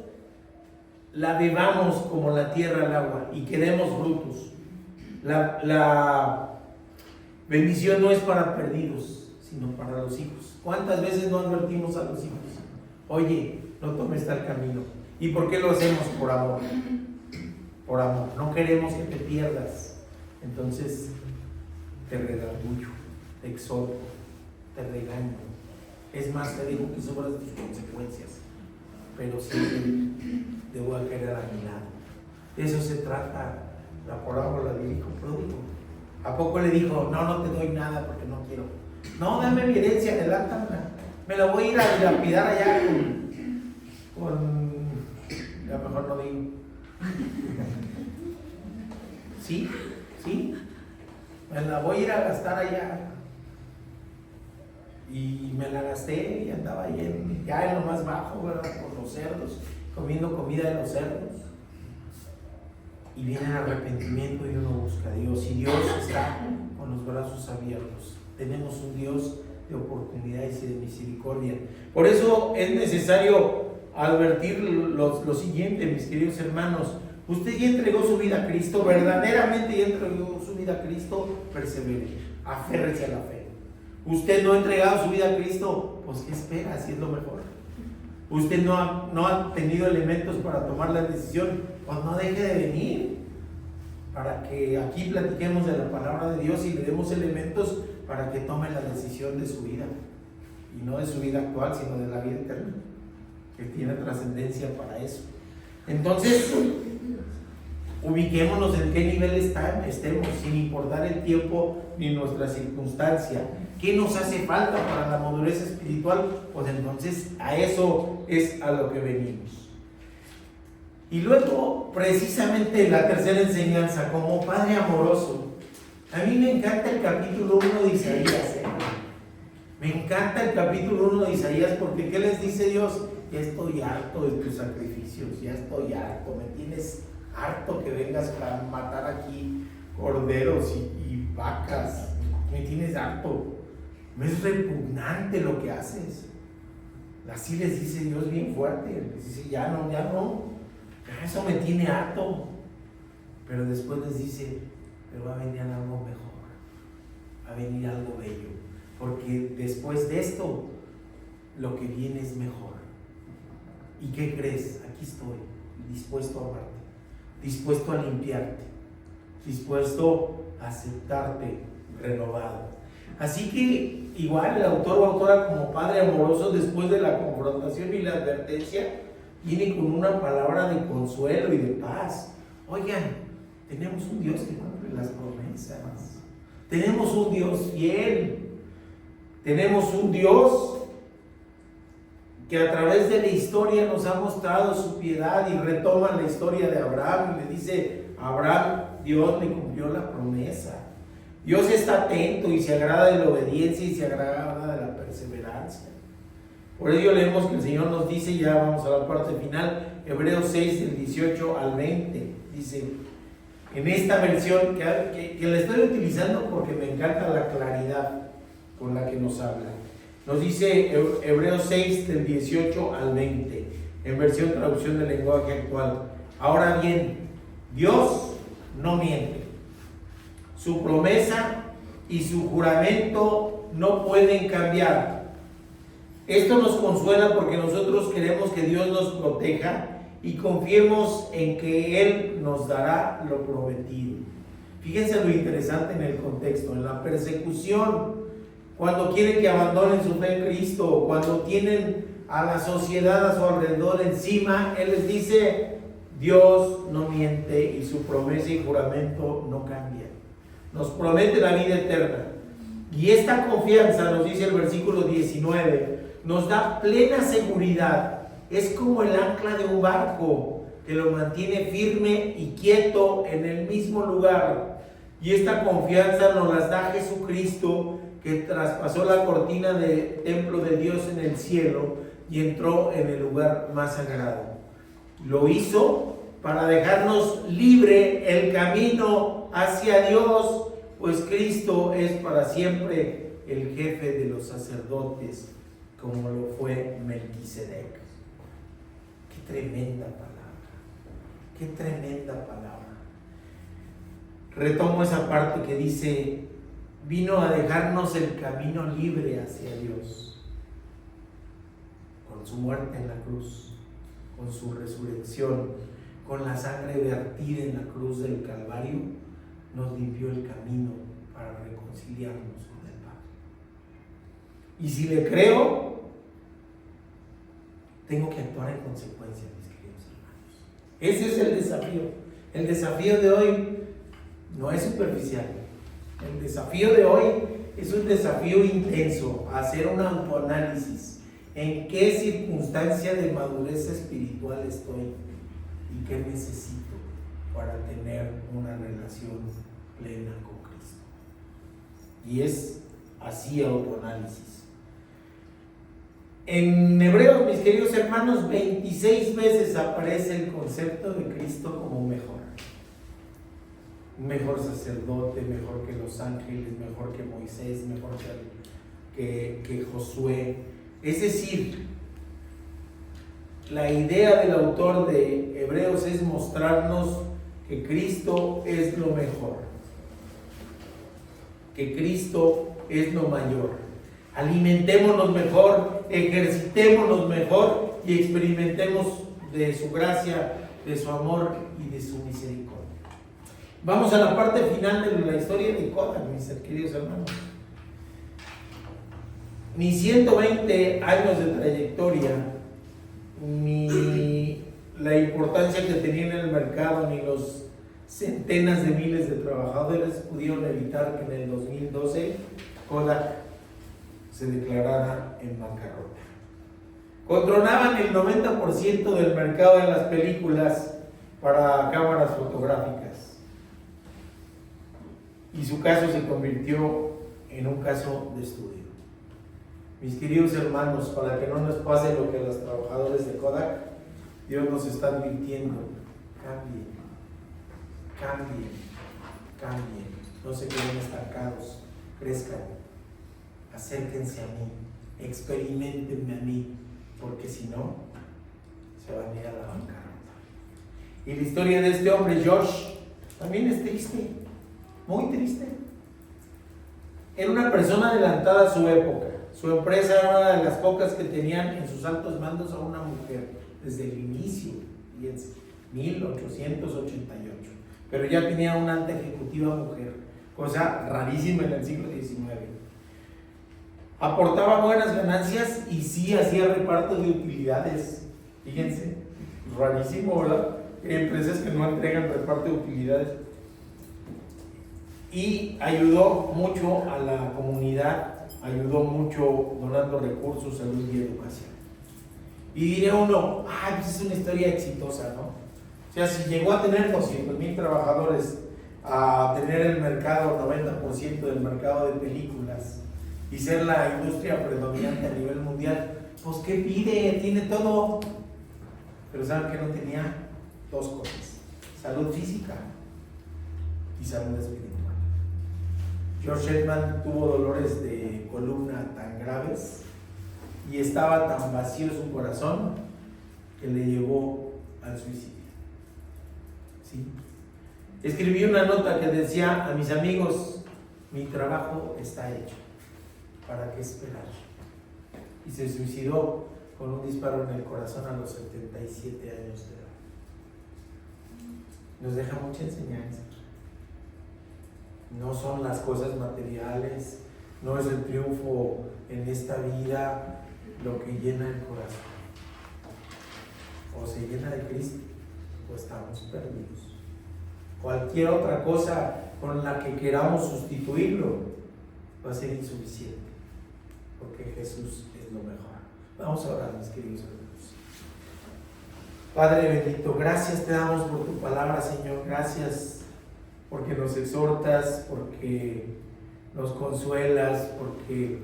la bebamos como la tierra al agua y que demos frutos. La bendición no es para perdidos, sino para los hijos. ¿Cuántas veces no advertimos a los hijos? Oye, no tomes tal camino. ¿Y por qué lo hacemos? Por amor. Por amor. No queremos que te pierdas. Entonces te redarguyo, te exhorto, te regaño. Es más, te digo que sobras tus consecuencias, pero siempre te voy a querer a mi lado. De eso se trata la parábola del hijo pródigo. ¿A poco le dijo, no te doy nada porque no quiero? No, dame mi herencia, adelántamela. Me la voy a ir a dilapidar allá a lo mejor no digo. ¿Sí? Me la voy a ir a gastar allá. Y me la gasté y andaba ahí ya en lo más bajo, ¿verdad? Con los cerdos, comiendo comida de los cerdos. Y viene el arrepentimiento y uno busca a Dios. Y Dios está con los brazos abiertos. Tenemos un Dios de oportunidades y de misericordia. Por eso es necesario advertir lo siguiente, mis queridos hermanos. Usted ya entregó su vida a Cristo, verdaderamente ya entregó su vida a Cristo, persevere, aférrese a la fe. Usted no ha entregado su vida a Cristo, pues ¿qué espera? Si es lo mejor. Usted no ha tenido elementos para tomar la decisión, pues no deje de venir para que aquí platiquemos de la palabra de Dios y le demos elementos para que tome la decisión de su vida, y no de su vida actual, sino de la vida eterna, que tiene trascendencia para eso. Entonces, ubiquémonos en qué nivel estemos, sin importar el tiempo ni nuestra circunstancia. ¿Qué nos hace falta para la madurez espiritual? Pues entonces a eso es a lo que venimos. Y luego, precisamente la tercera enseñanza, como Padre amoroso. A mí me encanta el capítulo 1 de Isaías. Me encanta el capítulo 1 de Isaías, porque ¿qué les dice Dios? Ya estoy harto de tus sacrificios, ya estoy harto, me tienes harto que vengas a matar aquí corderos y vacas, me tienes harto, me es repugnante lo que haces. Así les dice Dios bien fuerte, les dice ya no, eso me tiene harto. Pero después les dice, pero va a venir algo mejor, va a venir algo bello, porque después de esto lo que viene es mejor. ¿Y qué crees? Aquí estoy, dispuesto a amarte, dispuesto a limpiarte, dispuesto a aceptarte renovado. Así que igual el autor o autora, como Padre amoroso, después de la confrontación y la advertencia, viene con una palabra de consuelo y de paz. Oigan, tenemos un Dios que cumple las promesas, tenemos un Dios fiel, tenemos un Dios que a través de la historia nos ha mostrado su piedad, y retoma la historia de Abraham y le dice, Abraham, Dios le cumplió la promesa. Dios está atento y se agrada de la obediencia y se agrada de la perseverancia. Por ello leemos que el Señor nos dice, ya vamos a la parte final, Hebreos 6 del 18 al 20, dice, en esta versión que la estoy utilizando porque me encanta la claridad con la que nos habla. Nos dice Hebreos 6 del 18 al 20, en versión traducción del lenguaje actual. Ahora bien, Dios no miente. Su promesa y su juramento no pueden cambiar. Esto nos consuela porque nosotros queremos que Dios nos proteja y confiemos en que Él nos dará lo prometido. Fíjense lo interesante en el contexto, en la persecución, cuando quieren que abandonen su fe en Cristo, cuando tienen a la sociedad a su alrededor encima, Él les dice, Dios no miente y su promesa y juramento no cambian. Nos promete la vida eterna. Y esta confianza, nos dice el versículo 19, nos da plena seguridad. Es como el ancla de un barco que lo mantiene firme y quieto en el mismo lugar. Y esta confianza nos la da Jesucristo, que traspasó la cortina del templo de Dios en el cielo y entró en el lugar más sagrado. Lo hizo para dejarnos libre el camino hacia Dios, pues Cristo es para siempre el jefe de los sacerdotes, como lo fue Melquisedec. Qué tremenda palabra, qué tremenda palabra. Retomo esa parte que dice, vino a dejarnos el camino libre hacia Dios, con su muerte en la cruz, con su resurrección, con la sangre vertida en la cruz del Calvario, nos limpió el camino para reconciliarnos con el Padre. Y si le creo, tengo que actuar en consecuencia, mis queridos hermanos. Ese es el desafío. El desafío de hoy no es superficial. El desafío de hoy es un desafío intenso, hacer un autoanálisis. ¿En qué circunstancia de madurez espiritual estoy? ¿Y qué necesito para tener una relación plena con Cristo? Y es así autoanálisis. En Hebreos, mis queridos hermanos, 26 veces aparece el concepto de Cristo como mejor. Mejor sacerdote, mejor que los ángeles, mejor que Moisés, mejor que Josué. Es decir, la idea del autor de Hebreos es mostrarnos que Cristo es lo mejor, que Cristo es lo mayor. Alimentémonos mejor, ejercitémonos mejor y experimentemos de su gracia, de su amor y de su misericordia. Vamos a la parte final de la historia de Kodak, mis queridos hermanos. Ni 120 años de trayectoria, ni la importancia que tenía en el mercado, ni los centenas de miles de trabajadores pudieron evitar que en el 2012 Kodak se declarara en bancarrota. Controlaban el 90% del mercado de las películas para cámaras fotográficas. Y su caso se convirtió en un caso de estudio. Mis queridos hermanos, para que no nos pase lo que a los trabajadores de Kodak, Dios nos está advirtiendo: cambien, cambien, cambien, no se queden estancados, crezcan, acérquense a mí, experimentenme a mí, porque si no, se van a ir a la bancarrota. Y la historia de este hombre, Josh, también es triste, muy triste. Era una persona adelantada a su época. Su empresa era una de las pocas que tenían en sus altos mandos a una mujer desde el inicio, fíjense, 1888. Pero ya tenía una alta ejecutiva mujer, cosa rarísima en el siglo XIX. Aportaba buenas ganancias y sí hacía reparto de utilidades. Fíjense, rarísimo, ¿verdad? Hay empresas que no entregan reparto de utilidades. Y ayudó mucho a la comunidad, ayudó mucho donando recursos, salud y educación. Y diría uno, pues es una historia exitosa, ¿no? O sea, si llegó a tener 200,000 trabajadores, a tener el mercado, 90% del mercado de películas y ser la industria predominante a nivel mundial, pues ¿qué pide? Tiene todo. Pero ¿saben qué no tenía? Dos cosas: salud física y salud espiritual. George Edman tuvo dolores de columna tan graves y estaba tan vacío su corazón que le llevó al suicidio. ¿Sí? Escribí una nota que decía: a mis amigos, mi trabajo está hecho, ¿para qué esperar? Y se suicidó con un disparo en el corazón a los 77 años de edad. Nos deja mucha enseñanza. No son las cosas materiales, no es el triunfo en esta vida lo que llena el corazón. O se llena de Cristo o estamos perdidos. Cualquier otra cosa con la que queramos sustituirlo va a ser insuficiente, porque Jesús es lo mejor. Vamos a orar, mis queridos hermanos. Padre bendito, gracias te damos por tu palabra, Señor. Gracias porque nos exhortas, porque nos consuelas, porque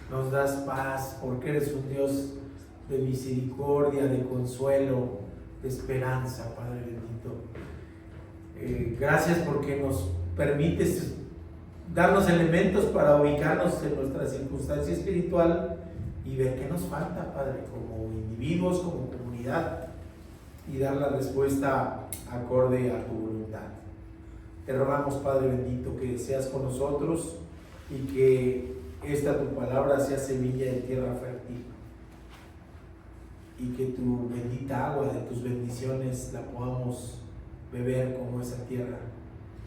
nos das paz, porque eres un Dios de misericordia, de consuelo, de esperanza, Padre bendito. Gracias porque nos permites darnos elementos para ubicarnos en nuestra circunstancia espiritual y ver qué nos falta, Padre, como individuos, como comunidad, y dar la respuesta acorde a tu voluntad. Te rogamos, Padre bendito, que seas con nosotros y que esta tu palabra sea semilla de tierra fértil y que tu bendita agua de tus bendiciones la podamos beber como esa tierra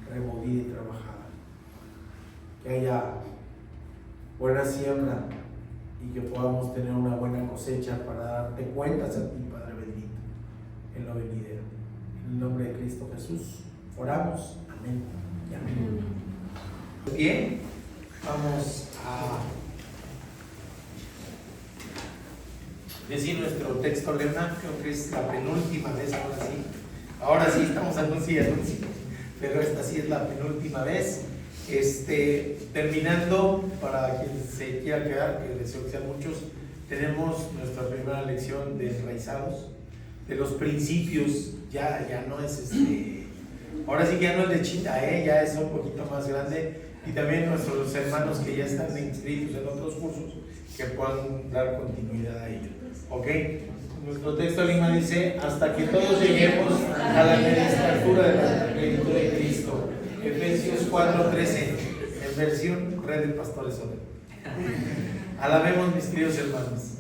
removida y trabajada. Que haya buena siembra y que podamos tener una buena cosecha para darte cuentas a ti, Padre bendito, en lo venidero. En el nombre de Cristo Jesús oramos. Amén y amén. Bien, vamos a decir nuestro texto lema. Creo que es la penúltima vez, ahora sí. Ahora sí estamos anunciando, pero esta sí es la penúltima vez. Terminando, para quien se quiera quedar, que deseo que sean muchos, tenemos nuestra primera lección de enraizados, de los principios. Ya no es ahora sí que ya no es de chita, ya es un poquito más grande, y también nuestros hermanos que ya están inscritos en otros cursos que puedan dar continuidad a ello. ¿Ok? Nuestro texto lema dice: hasta que todos lleguemos a la estatura de la plenitud de Cristo. Efesios 4:13, en versión Red de Pastores Hoy. Alabemos, mis queridos hermanos.